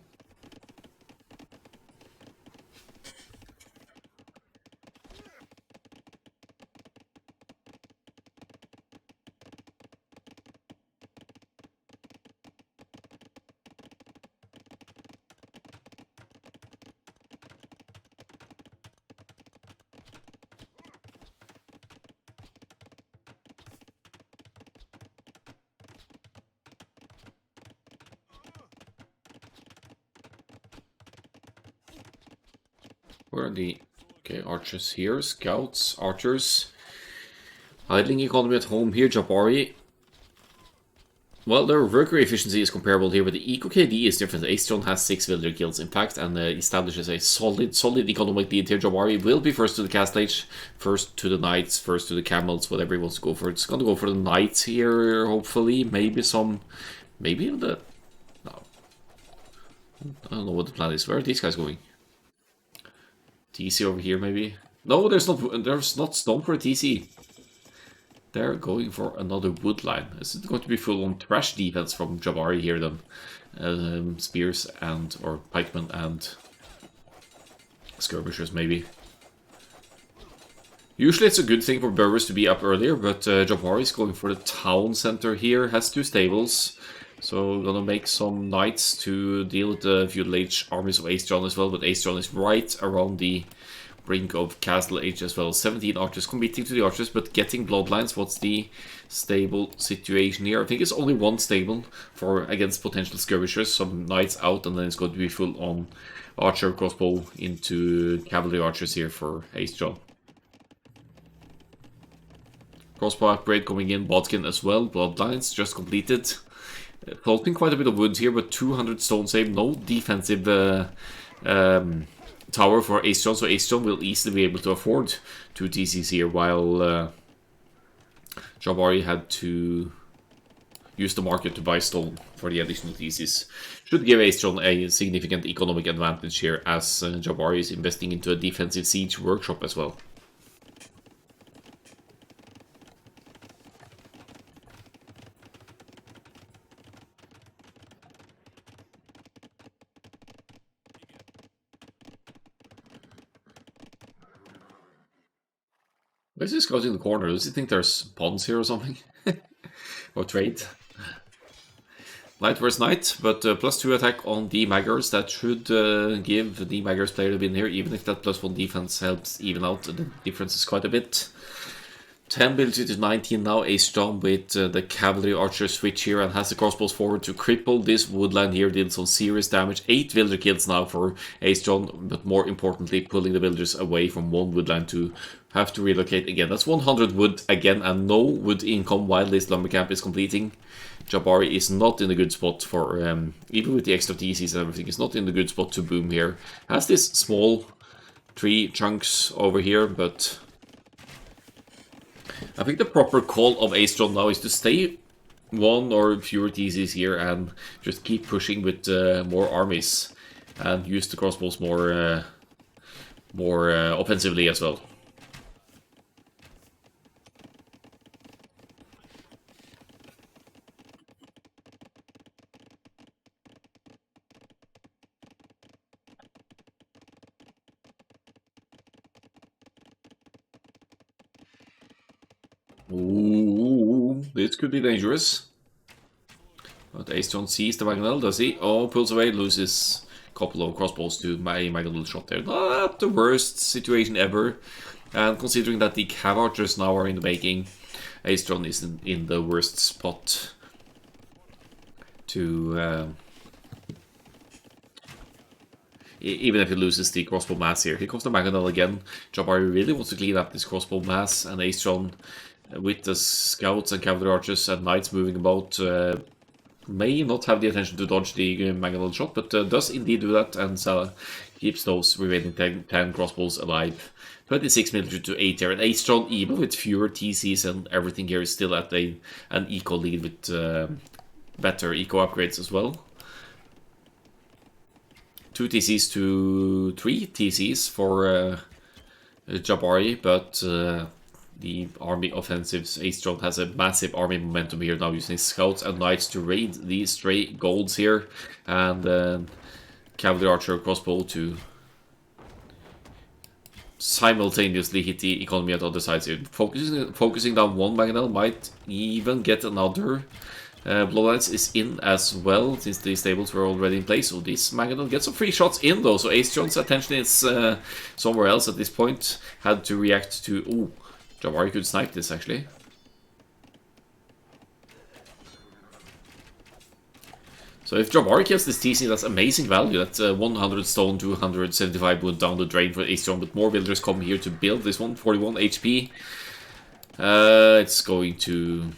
Where are the... Okay, archers here, scouts, archers. Idling economy at home here, Jabari. Well, their worker efficiency is comparable here, but the Eco KD is different. Ace John has 6 villager kills, in fact, and establishes a solid economic lead here. Jabari will be first to the cast age, first to the knights, first to the camels, whatever he wants to go for. It's gonna go for the knights here, hopefully. Maybe even the... No. I don't know what the plan is. Where are these guys going? TC over here, maybe? No, there's not stone for a TC. They're going for another wood line. Is it going to be full on trash defense from Jabari here then? Spears or pikemen and skirmishers maybe. Usually it's a good thing for burghers to be up earlier, but Jabari is going for the town center here. Has 2 stables. So gonna make some knights to deal with the feudal age armies of Ace John as well, but Ace John is right around the brink of Castle Age as well. 17 archers committing to the archers, but getting bloodlines. What's the stable situation here? I think it's only 1 stable for against potential skirmishers. Some knights out, and then it's going to be full on archer crossbow into cavalry archers here for Ace John. Crossbow upgrade coming in, Bodkin as well. Bloodlines just completed. Floating quite a bit of wood here, but 200 stone save. No defensive tower for Ace John, so Ace John will easily be able to afford 2 TCs here, while Jabari had to use the market to buy stone for the additional TCs. Should give Ace John a significant economic advantage here, as Jabari is investing into a defensive siege workshop as well. Where's this guy in the corner? Does he think there's pawns here or something? Or trade? Knight versus knight, but +2 attack on the Maggers. That should give the Maggers player the win here, even if that +1 defense helps even out. The difference is quite a bit. 10 ability to 19 now. Ace John with the cavalry archer switch here and has the crossbows forward to cripple this woodland here. Did some serious damage. 8 villager kills now for Ace John, but more importantly pulling the villagers away from 1 woodland to have to relocate again. That's 100 wood again and no wood income while this lumber camp is completing. Jabari is not in a good spot for, even with the extra TCs and everything, is not in a good spot to boom here. Has this small tree chunks over here, but I think the proper call of Ace John now is to stay 1 or fewer TCs here and just keep pushing with more armies and use the crossbows more offensively as well. Ooh, this could be dangerous. But Ace John sees the Magnell, does he? Oh, pulls away, loses a couple of crossbows to my Magnell shot there. Not the worst situation ever. And considering that the Cav Archers now are in the making, Ace John is in the worst spot to even if he loses the crossbow mass here. Here comes the mangonel again. Jabari really wants to clean up this crossbow mass, and Aestron with the scouts and cavalry archers and knights moving about may not have the attention to dodge the mangonel shot, but does indeed do that, and keeps those remaining 10 crossbows alive. 26 military to 8 here, and Aestron, even with fewer TCs and everything here, is still at an eco lead with better eco upgrades as well. 2 TCs to 3 TCs for Jabari, but the army offensives, Aestron has a massive army momentum here now, using scouts and knights to raid these stray golds here, and cavalry archer crossbow to simultaneously hit the economy at the other sides here. Focusing down one mangonel might even get another. Bloodlines is in as well, since the stables were already in place, so this mangonel gets some free shots in though, so Aestron's attention is somewhere else at this point. Had to react to... oh, Jabari could snipe this actually. So if Jabari kills this TC, that's amazing value. That's 100 stone, 275 wood down the drain for Aestron, but more villagers come here to build this one. 41 HP. It's going to...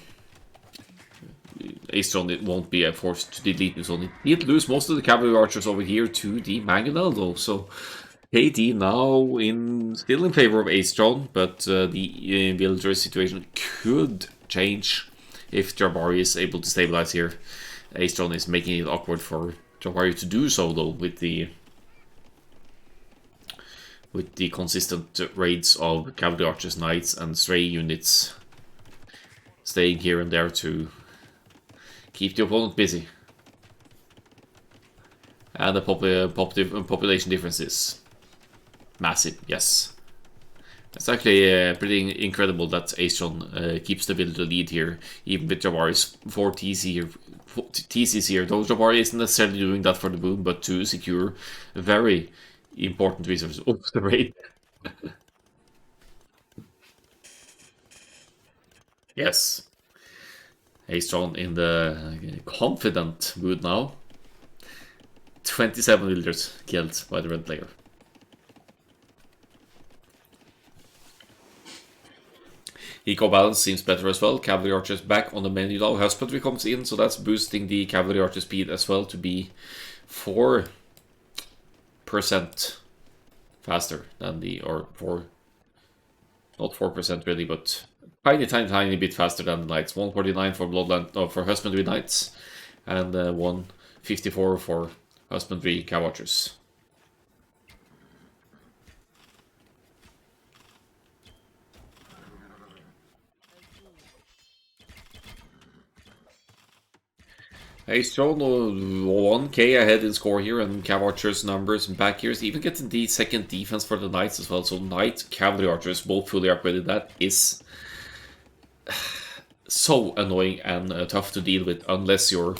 Aestron, it won't be forced to delete this one. He did lose most of the cavalry archers over here to the mangonel though, so KD now still in favor of Aestron, but the villager situation could change if Jabari is able to stabilize here. Aestron is making it awkward for Jabari to do so though, with the consistent raids of cavalry archers, knights, and stray units staying here and there to keep the opponent busy. And the population difference is massive, yes. It's actually pretty incredible that Aestron keeps the villager lead here, even with Jabari's 4 TCs here. Though Jabari isn't necessarily doing that for the boom, but to secure very important resources. Oh, the raid. Yes. Aestron in the confident mood now. 27 villagers killed by the red player. Eco balance seems better as well. Cavalry archers back on the menu now. Husbandry comes in, so that's boosting the cavalry archer speed as well to be 4% faster than the, or 4, not 4% really, but tiny bit faster than the knights. 149 for bloodline, for husbandry knights, and 154 for husbandry cow archers. Aestron 1k ahead in score here, and Cav Archers numbers and back here is even getting the second defense for the Knights as well. So Knight, Cavalry Archers both fully upgraded. That is so annoying and tough to deal with unless your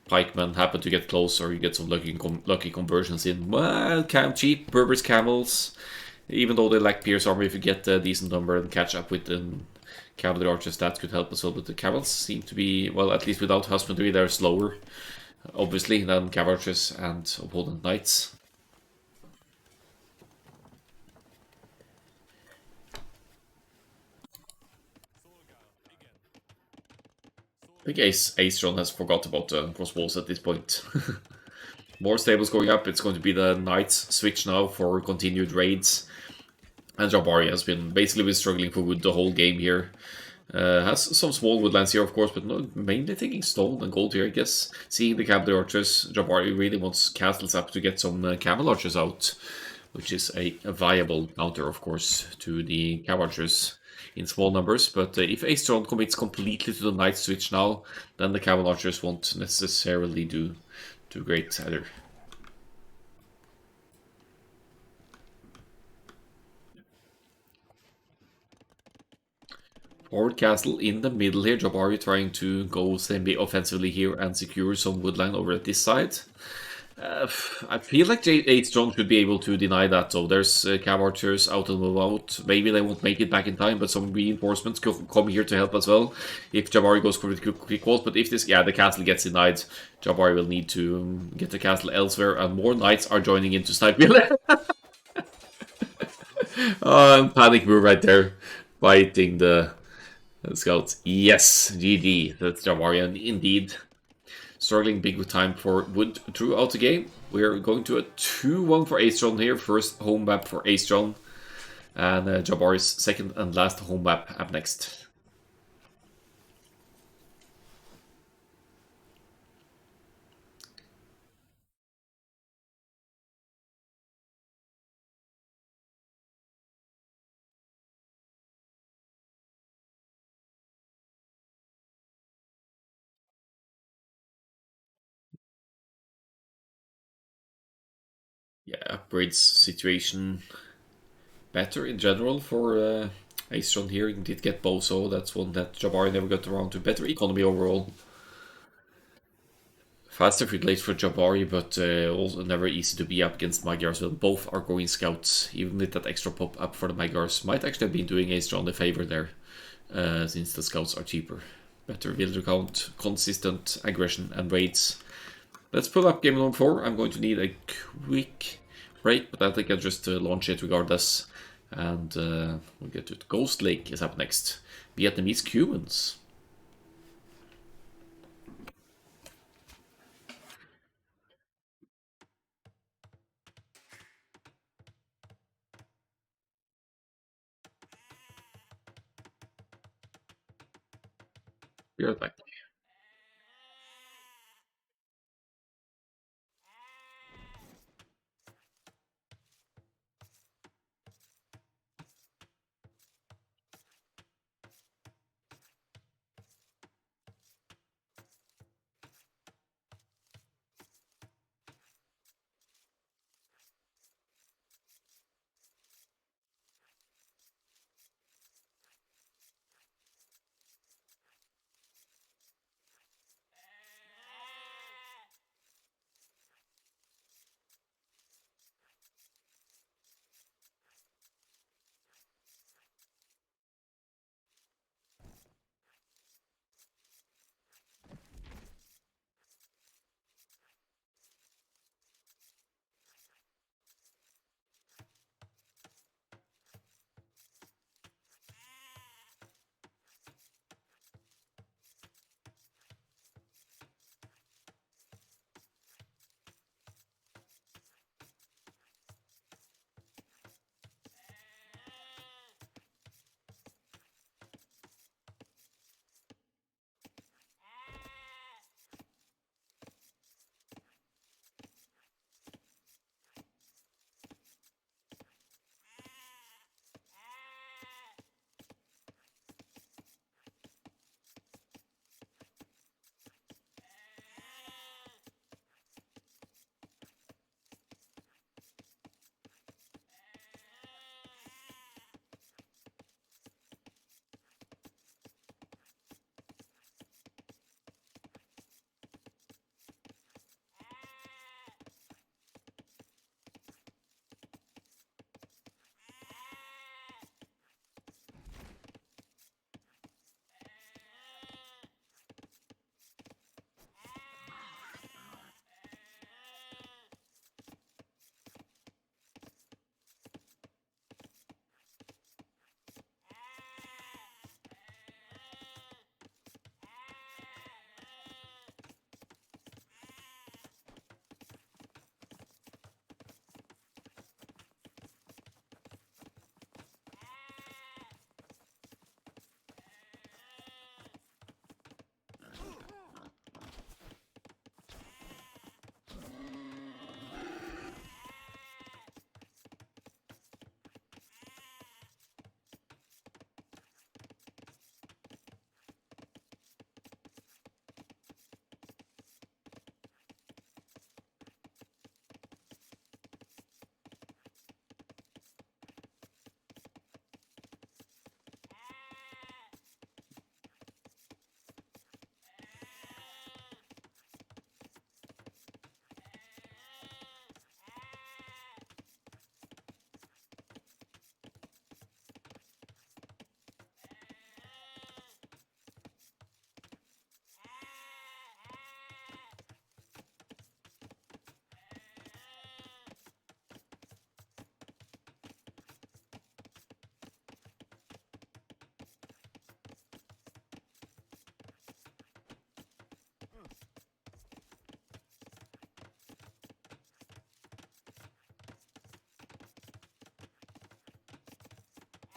pikemen happen to get close or you get some lucky conversions in. Well, cheap Berber's camels, even though they lack Pierce armor, if you get a decent number and catch up with them. Cavalry archers, that could help as well, but the camels seem to be, well, at least without husbandry, they're slower, obviously, than cavalry archers and opponent knights. I think Aestron has forgot about the crossbows at this point. More stables going up, it's going to be the knights switch now for continued raids. And Jabari has been struggling for wood the whole game here. Has some small woodlands here, of course, but no, mainly taking stone and gold here, I guess. Seeing the cavalry archers, Jabari really wants castles up to get some camel archers out, which is a viable counter, of course, to the cav archers in small numbers. But if Aestron commits completely to the knight switch now, then the cavalry archers won't necessarily do too great either. Forward castle in the middle here. Jabari trying to go semi-offensively here and secure some woodline over at this side. I feel like J8 Strong should be able to deny that. So there's cab archers out and move out. Maybe they won't make it back in time, but some reinforcements could come here to help as well. If Jabari goes for the quick walls, but if this, yeah, the castle gets denied, Jabari will need to get the castle elsewhere, and more knights are joining in to snipe me. Panic move right there, biting the scouts. Yes, GG. That's Jabarian indeed. Struggling big with time for Wood throughout the game. We're going to a 2-1 for Ace-Tron here. First home map for Ace-Tron. And Jabari's second and last home map up next. Yeah, upgrades situation better in general for Ace-Tron here. He did get Boso. That's one that Jabari never got around to. Better economy overall. Faster free late for Jabari, but also never easy to be up against Magyars. Well, both are going scouts, even with that extra pop up for the Magyars. Might actually have been doing Ace-Tron a favor there, since the scouts are cheaper. Better villager count, consistent aggression and raids. Let's pull up game number 4. I'm going to need a quick break, but I think I'll just launch it regardless. And we'll get to it. Ghost Lake is up next. Vietnamese Cubans. Be right back.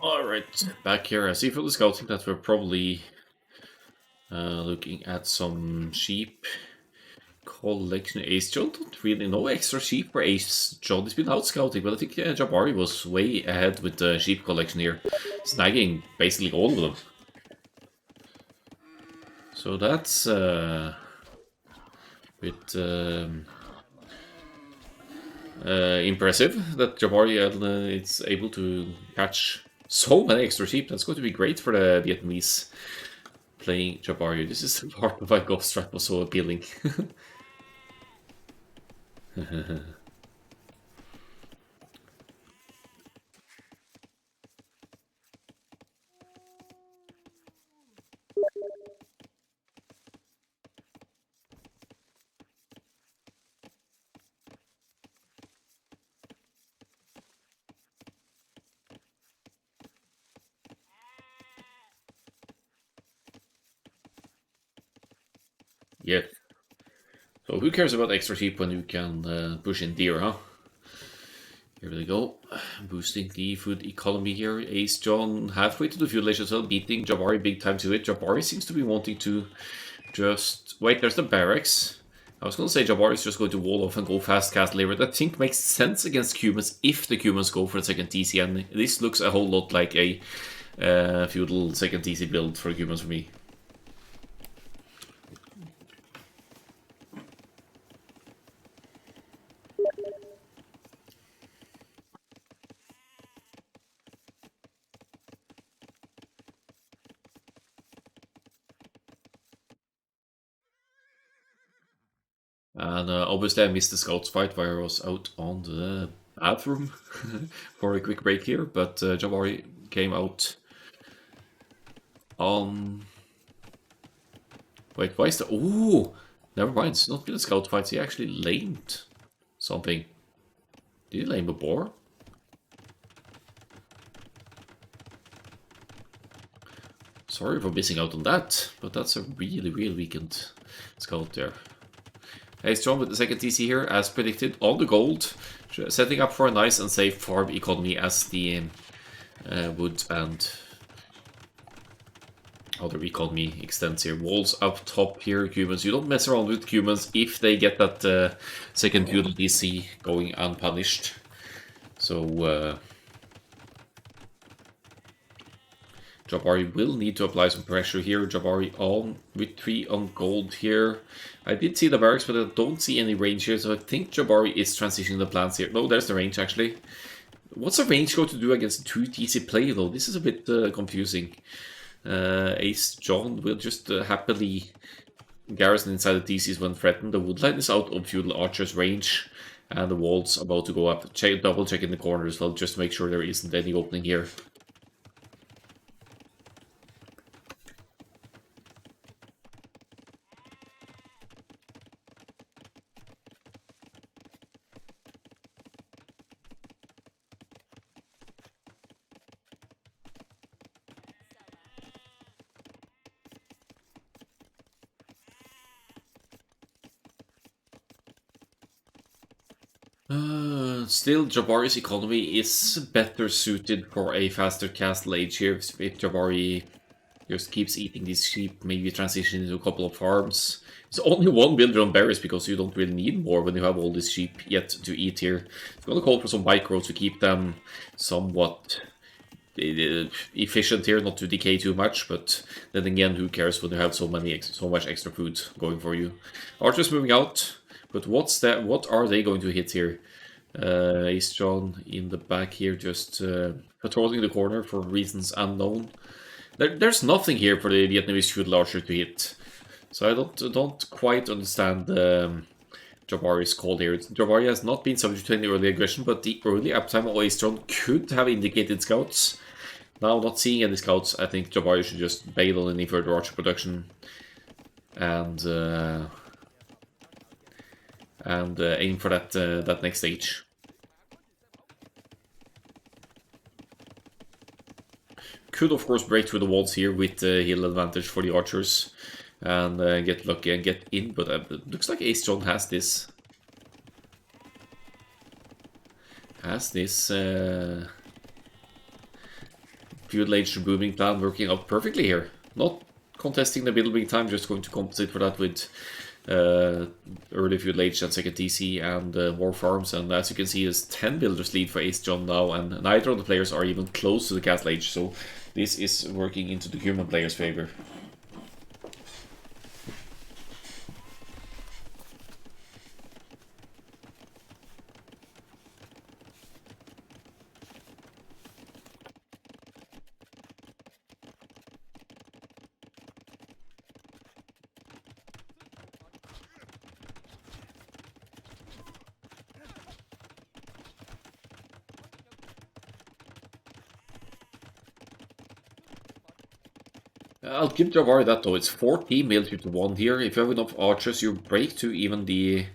Alright, back here. I see from the scouting that we're probably looking at some sheep collection. Ace John don't really know extra sheep for Ace John. He's been out scouting, but I think Jabari was way ahead with the sheep collection here, snagging basically all of them. So that's bit impressive that Jabari is able to catch so many extra sheep. That's going to be great for the Vietnamese playing Jabari. This is the part of why Ghost Strat was so appealing. Yeah. So who cares about extra sheep when you can push in deer, huh? Here we go. Boosting the food economy here. Ace John halfway to the fuel as well, beating Jabari big time to it. Jabari seems to be wanting to just... Wait, there's the barracks. I was going to say Jabari is just going to wall off and go fast cast later. That I think makes sense against Cumans if the Cumans go for a second TC. And this looks a whole lot like a feudal second TC build for Cumans for me. And obviously I missed the scouts fight where I was out on the bathroom for a quick break here, but Jabari came out on... Wait, why is the... Ooh! Never mind, it's not been a scout fight, he actually lamed something. Did he lame a boar? Sorry for missing out on that, but that's a really weakened scout there. Hey, strong with the second TC here, as predicted, on the gold, setting up for a nice and safe farm economy as the wood and other economy extends here. Walls up top here, Cumans. You don't mess around with Cumans if they get that second feudal DC going unpunished. So Jabari will need to apply some pressure here. Jabari on with 3 on gold here. I did see the barracks, but I don't see any range here, so I think Jabari is transitioning the plans here. No, there's the range actually. What's the range going to do against 2 TC play though? This is a bit confusing. Ace John will just happily garrison inside the TCs when threatened. The woodline is out of feudal archer's range, and the wall's about to go up. Double check in the corner as well, just to make sure there isn't any opening here. Still, Jabari's economy is better suited for a faster castle age here. If Jabari just keeps eating these sheep, maybe transition into a couple of farms. It's only one builder on berries because you don't really need more when you have all these sheep yet to eat here. It's gonna call for some micros to keep them somewhat efficient here, not to decay too much, but then again, who cares when you have so much extra food going for you. Archers moving out, but what are they going to hit here? Ace John in the back here, just patrolling the corner for reasons unknown. There's nothing here for the Vietnamese feudal archer to hit, so I don't quite understand Jabari's call here. Jabari has not been subject to any early aggression, but the early uptime of Ace John could have indicated scouts. Now, not seeing any scouts, I think Jabari should just bail on any further archer production and aim for that next stage. Could of course break through the walls here with heal advantage for the archers and get lucky and get in, but it looks like Ace John has this. feudal age booming plan working out perfectly here. Not contesting the building time, just going to compensate for that with early feudal age and second TC and war farms. And as you can see, there's 10 builders lead for Ace John now, and neither of the players are even close to the castle age, so this is working into the human player's favor. I'll give Jabari that though, it's 14 military to 1 here. If you have enough archers, you break to even the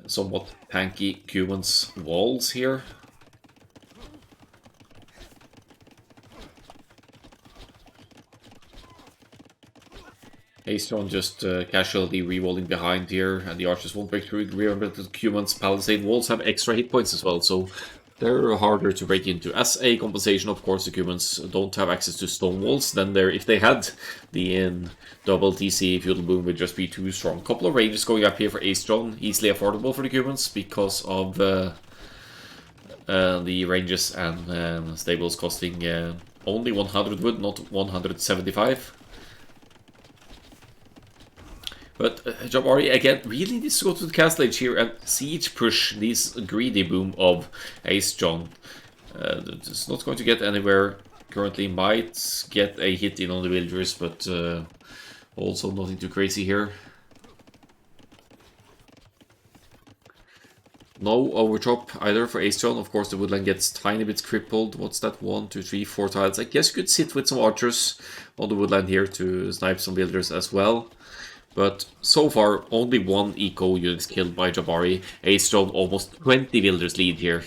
somewhat tanky Cuban's walls here. Ace John just casually re-rolling behind here, and the archers won't break through. Remember that the Cuban's palisade walls have extra hit points as well, so they're harder to break into. As a compensation, of course, the Cubans don't have access to stone walls. Then if they had the double TC, Feudal Boom would just be too strong. Couple of ranges going up here for Ace John, easily affordable for the Cubans because of the ranges and stables costing only 100 wood, not 175. But Jabari, again, really needs to go to the castle age here and siege push this greedy boom of Ace John. It's not going to get anywhere currently. Might get a hit in on the villagers, but also nothing too crazy here. No overchop either for Ace John. Of course, the woodland gets tiny bit crippled. What's that? 1, 2, 3, 4 tiles. I guess you could sit with some archers on the woodland here to snipe some villagers as well. But so far, only 1 eco unit killed by Jabari. Ace John almost 20 villagers lead here.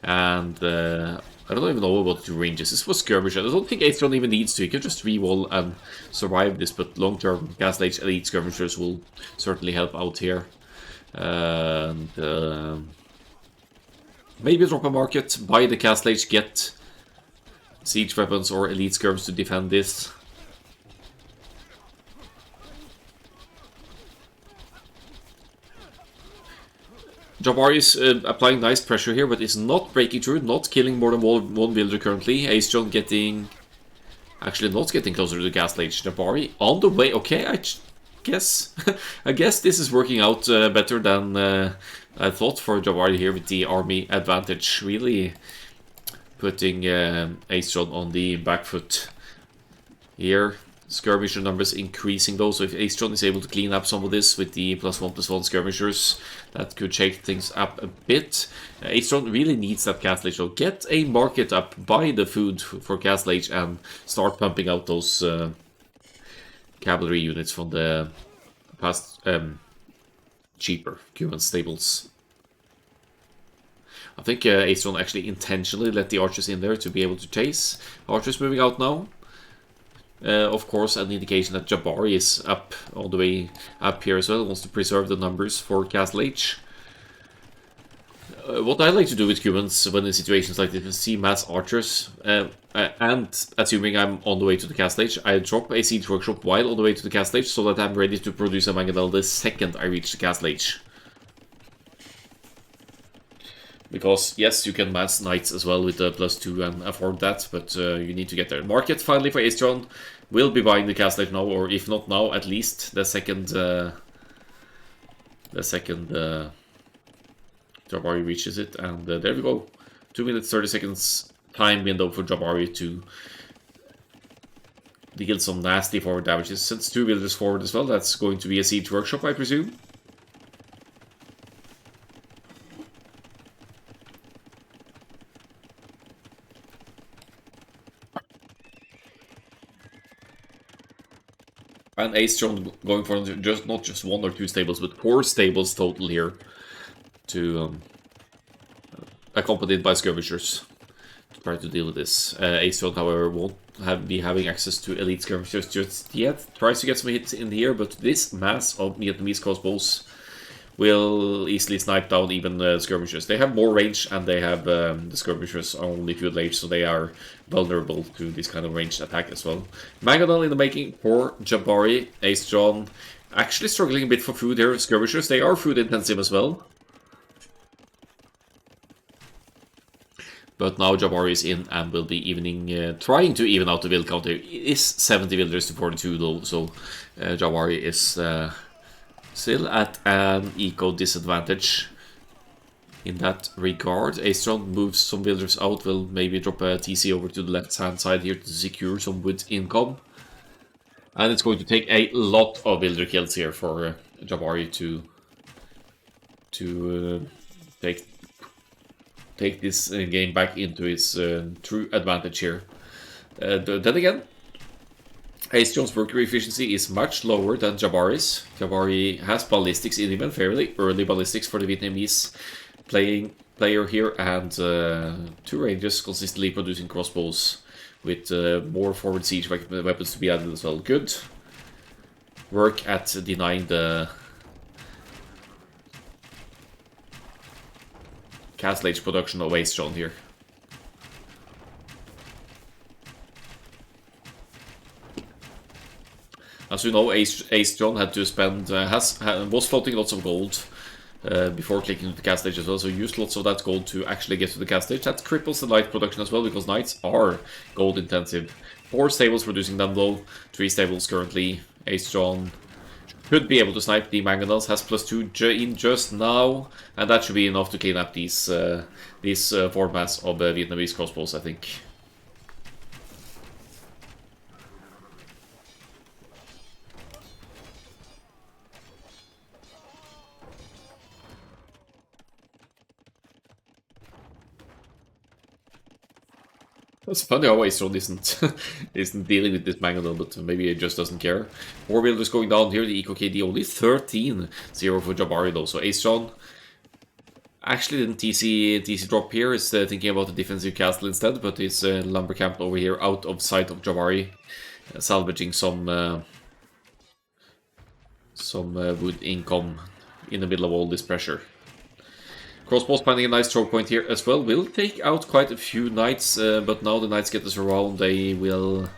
And I don't even know about the ranges. This was skirmish. I don't think Ace John even needs to. He can just re-roll and survive this. But long-term Castle Age elite skirmishers will certainly help out here. And maybe drop a market, buy the Castle Age, get siege weapons or elite skirms to defend this. Jabari is applying nice pressure here, but is not breaking through, not killing more than one villager currently. Ace John getting... actually not getting closer to the Castle Age. Jabari on the way. Okay, I guess I guess this is working out better than I thought for Jabari here with the army advantage. Really putting Ace John on the back foot here. Skirmisher numbers increasing though, so if Ace John is able to clean up some of this with the +1/+1 skirmishers, that could shake things up a bit. Ace John really needs that Castle Age, so get a market up, buy the food for Castle Age, and start pumping out those cavalry units from the past cheaper Cuban stables. I think Ace John actually intentionally let the archers in there to be able to chase. Archers moving out now. Of course, an indication that Jabari is up all the way up here as well, wants to preserve the numbers for Castle Age. What I like to do with Cubans when in situations like this is see mass archers, and assuming I'm on the way to the Castle Age, I drop a siege workshop while on the way to the Castle Age so that I'm ready to produce a mangonel the second I reach the Castle Age. Because, yes, you can mass knights as well with the +2 and afford that, but you need to get there. Market finally for Ace John. Will be buying the Castle Age now, or if not now, at least the second Jabari reaches it. And there we go. 2 minutes 30 seconds time window for Jabari to deal some nasty forward damages. Sends 2 villagers forward as well. That's going to be a siege workshop, I presume. And Ace John going for not just 1 or 2 stables, but 4 stables total here, to accompanied by skirmishers to try to deal with this. Ace John, however, won't be having access to elite skirmishers just yet. Tries to get some hits in the air, but this mass of Vietnamese crossbows will easily snipe down even skirmishers. They have more range, and they have the skirmishers are only field age, so they are vulnerable to this kind of ranged attack as well. Mangonel in the making for Jabari. Ace John actually struggling a bit for food here. Skirmishers, they are food intensive as well. But now Jabari is in and will be evening, trying to even out the vill count. It is 70 villagers to 42 though, so Jabari is still at an eco disadvantage in that regard. Aestron moves some villagers out, will maybe drop a TC over to the left hand side here to secure some wood income. And it's going to take a lot of villager kills here for Jabari to take this game back into its true advantage here. Then again, Aestron's worker efficiency is much lower than Jabari's. Jabari has ballistics in him, and fairly early ballistics for the Vietnamese player here, and 2 ranges consistently producing crossbows with more forward siege weapons to be added as well. Good work at denying the Castle Age production of Aestron here. As you know, Aestron had to spend was floating lots of gold before clicking to the cast stage as well, so used lots of that gold to actually get to the cast stage. That cripples the knight production as well, because knights are gold intensive. 4 stables producing them though, 3 stables currently. Aestron should be able to snipe the mangonels, has +2 in just now, and that should be enough to clean up these formats of Vietnamese crossbows, I think. It's funny how Aestron isn't dealing with this Mangonel, but maybe it just doesn't care. 4 villagers going down here, the Eco KD only 13-0 for Jabari though, so Aestron actually didn't TC drop here, is thinking about the defensive castle instead, but it's lumber camp over here out of sight of Jabari, salvaging some wood income in the middle of all this pressure. Crossbows finding a nice choke point here as well. Will take out quite a few knights, but now the knights get us around. They will,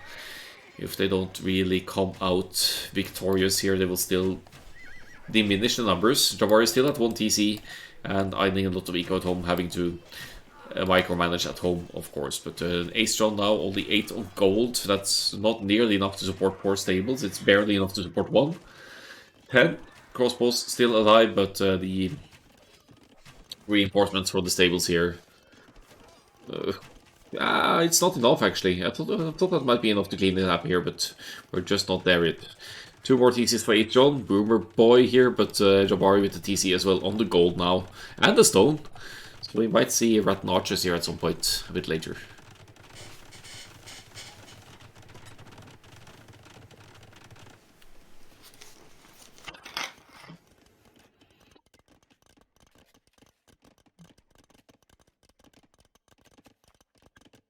if they don't really come out victorious here, they will still diminish the numbers. Jabari is still at 1 TC and idling a lot of eco at home, having to micromanage at home, of course. But Aestron now only 8 of gold. That's not nearly enough to support 4 stables. It's barely enough to support 1. 10 crossbows still alive, but the reinforcements for the stables here. It's not enough actually. I thought that might be enough to clean it up here, but we're just not there yet. 2 more TCs for Aestron. Boomer Boy here, but Jabari with the TC as well on the gold now. And the stone. So we might see Rattan Archers here at some point a bit later.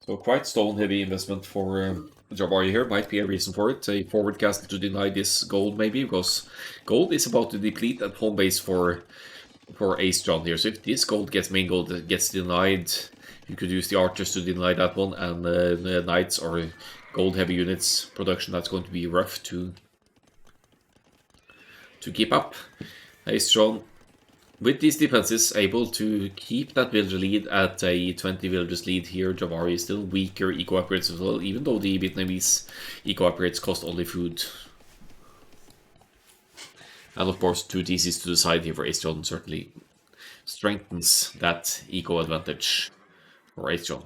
So quite stone-heavy investment for Jabari here. Might be a reason for it. A forward castle to deny this gold maybe, because gold is about to deplete at home base for Aestron here. So if this main gold gets denied, you could use the archers to deny that one, and the knights or gold-heavy units production, that's going to be rough to keep up. Aestron, with these defenses, able to keep that villager lead at a 20 villagers lead here. Jabari is still weaker eco upgrades as well, even though the Vietnamese eco upgrades cost only food. And of course, 2 TCs to the side here for Aestron certainly strengthens that eco advantage for Aestron.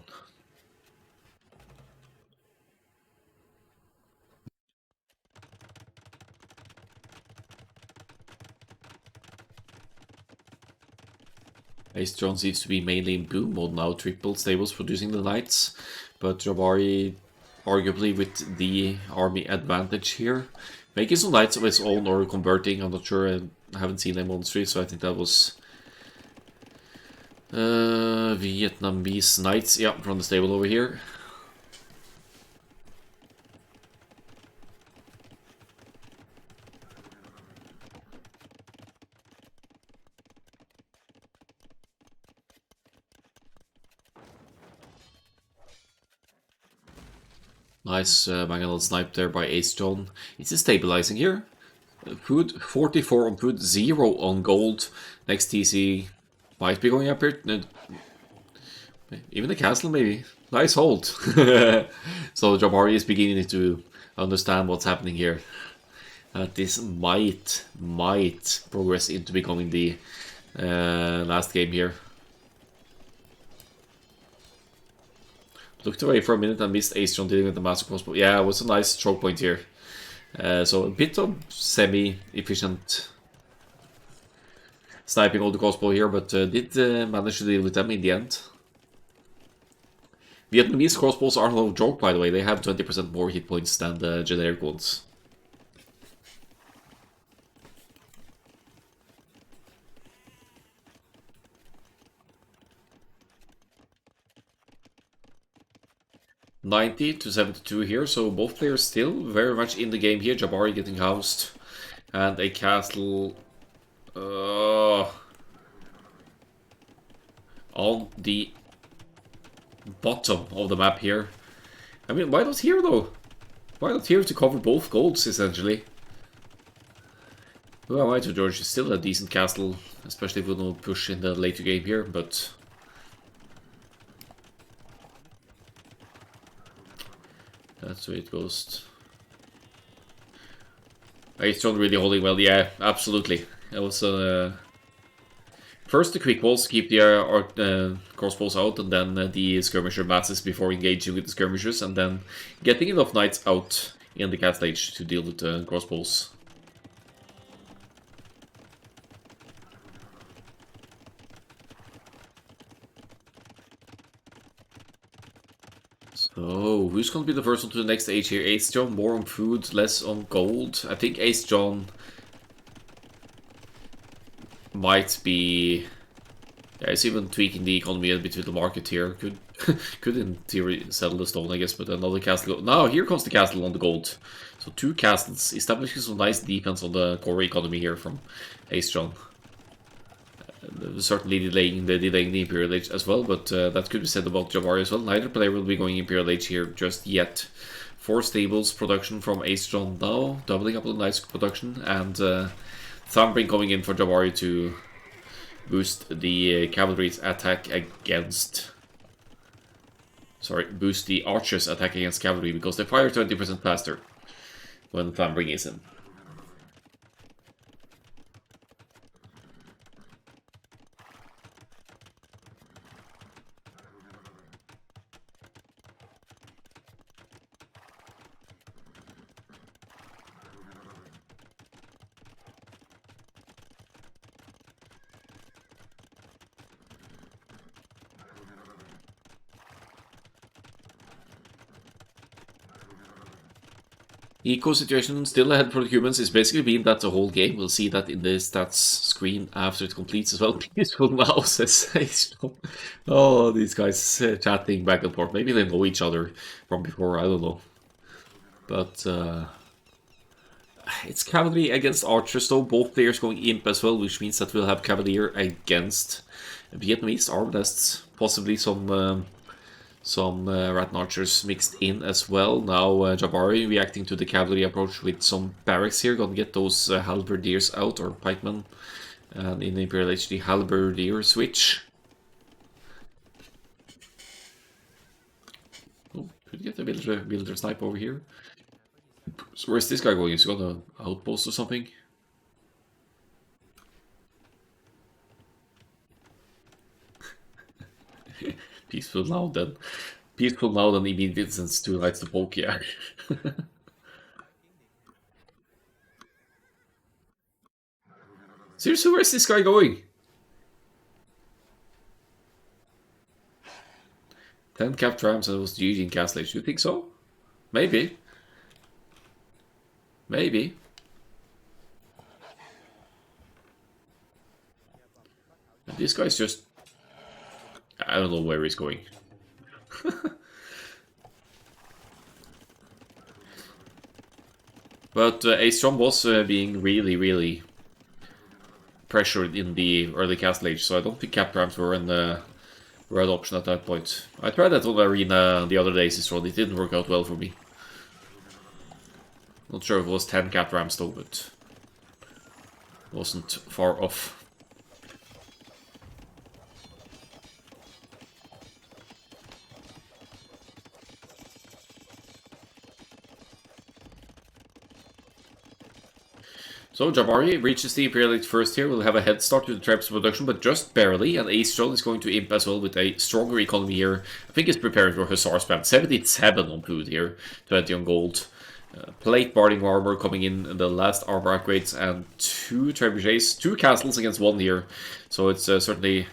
Aestron seems to be mainly in boom mode now, triple stables producing the knights, but Jabari arguably with the army advantage here, making some knights of his own or converting. I'm not sure, I haven't seen them on the street, so I think that was Vietnamese knights, yeah, from the stable over here. Nice Manganel snipe there by Ace John. Is he stabilizing here? Food 44 on food, 0 on gold. Next TC might be going up here. Even the castle maybe. Nice hold. So Jabari is beginning to understand what's happening here. This might progress into becoming the last game here. Looked away for a minute and missed Ace John dealing with the master crossbow. Yeah, it was a nice choke point here. So a bit of semi-efficient sniping of the crossbow here, but did manage to deal with them in the end. Vietnamese crossbows are no joke, by the way. They have 20% more hit points than the generic ones. $90 to $72 here, so both players still very much in the game here. Jabari getting housed, and a castle on the bottom of the map here. I mean, why not here though? Why not here to cover both golds essentially? Who am I to judge? It's still a decent castle, especially if we don't push in the later game here, but that's the way it goes. It's not really holding well. Yeah, absolutely. It was first the quick balls keep the crossbows out, and then the skirmisher masses before engaging with the skirmishers, and then getting enough knights out in the castle age to deal with the crossbows. So, who's going to be the first one to the next age here? Ace John, more on food, less on gold. I think Ace John might be... Yeah, he's even tweaking the economy a bit with the market here. Could in theory settle the stone, I guess, but another castle... Now, here comes the castle on the gold. So 2 castles, establishing some nice defense on the core economy here from Ace John. Certainly delaying the Imperial Age as well, but that could be said about Jabari as well. Neither player will be going Imperial Age here just yet. 4 stables production from Ace John now, doubling up on nice production, and Thumbring coming in for Jabari to boost the cavalry's attack against... Sorry, boost the archers' attack against cavalry, because they fire 20% faster when Thumbring is in. Eco situation still ahead for the humans. It's basically been that the whole game. We'll see that in the stats screen after it completes as well. Peaceful now, says oh, these guys chatting back and forth. Maybe they know each other from before, I don't know. But it's cavalry against archers though. Both players going imp as well, which means that we'll have cavalier against Vietnamese arm nests. Possibly some Rat Archers mixed in as well. Now Jabari reacting to the cavalry approach with some barracks here. Gonna get those halberdiers out, or pikemen. And in Imperial Age, the halberdier switch. Oh, could get a builder snipe over here. So where's this guy going? He's got an outpost or something? Peaceful now then. Peaceful now then immediately sends 2 knights to poke, yeah. Seriously, where's this guy going? 10 capped rams and it was GG in Castle Age. Do you think so? Maybe. Maybe. And this guy's just... I don't know where he's going. But Ace John was being really pressured in the early Castle Age, so I don't think cap rams were an option at that point. I tried that on Arena the other days, so it didn't work out well for me. Not sure if it was 10 cat rams though, but wasn't far off. So Jabari reaches the Imperial Elite first here, will have a head start to the Trebs production, but just barely, and Ace is going to imp as well with a stronger economy here. I think he's preparing for Hussar spam. 77 on food here, 20 on gold. Plate Barding armor coming in the last armor upgrades, and 2 trebuchets, 2 castles against 1 here. So it's certainly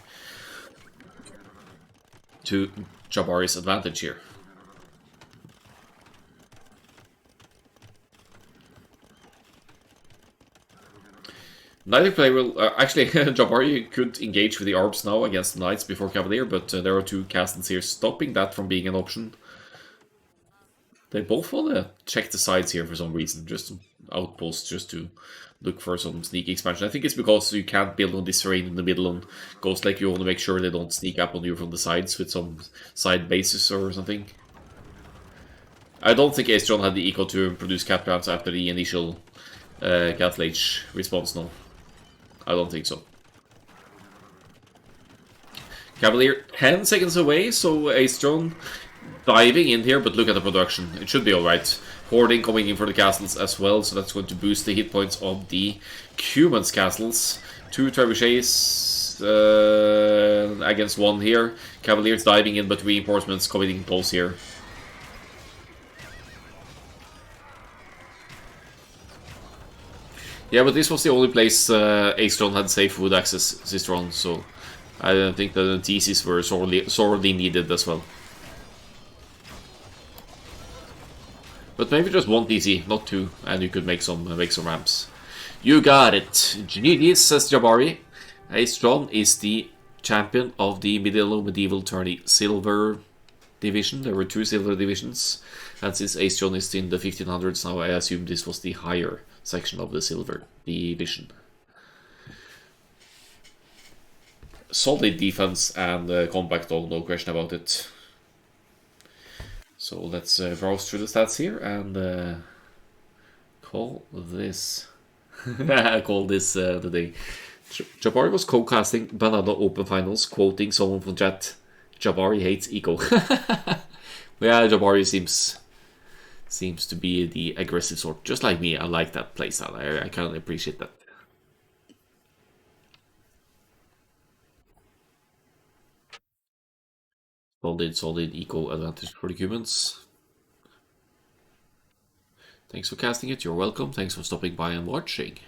to Jabari's advantage here. Neither player will... actually, Jabari could engage with the Arbs now against the Knights before Cavalier, but there are 2 castles here stopping that from being an option. They both want to check the sides here for some reason, just outposts, just to look for some sneak expansion. I think it's because you can't build on this terrain in the middle on Ghost Lake. You want to make sure they don't sneak up on you from the sides with some side bases or something. I don't think Ace John had the eco to produce cat rounds after the initial Cat Lage response, no. I don't think so. Cavalier 10 seconds away, so Ace John diving in here, but look at the production. It should be alright. Hoarding coming in for the castles as well, so that's going to boost the hit points of the Cuman's castles. 2 trebuchets against 1 here. Cavaliers diving in, but reinforcements coming in close here. Yeah, but this was the only place Ace John had safe food access this round, so I think the theses were sorely needed as well. But maybe just 1 TC, not 2, and you could make some ramps. You got it. GG's, says Jabari. Ace John is the champion of the medieval tourney silver division. There were 2 silver divisions, and since Ace John is in the 1500s now, I assume this was the higher section of the silver division. Solid defense and combat though, no question about it. So let's browse through the stats here and call this the day. Jabari was co-casting Banana Open Finals, quoting someone from chat. Jabari hates eco. Yeah, Jabari seems to be the aggressive sort, just like me. I like that playstyle. I kind of appreciate that. Solid eco advantage for the Cubans. Thanks for casting it. You're welcome. Thanks for stopping by and watching.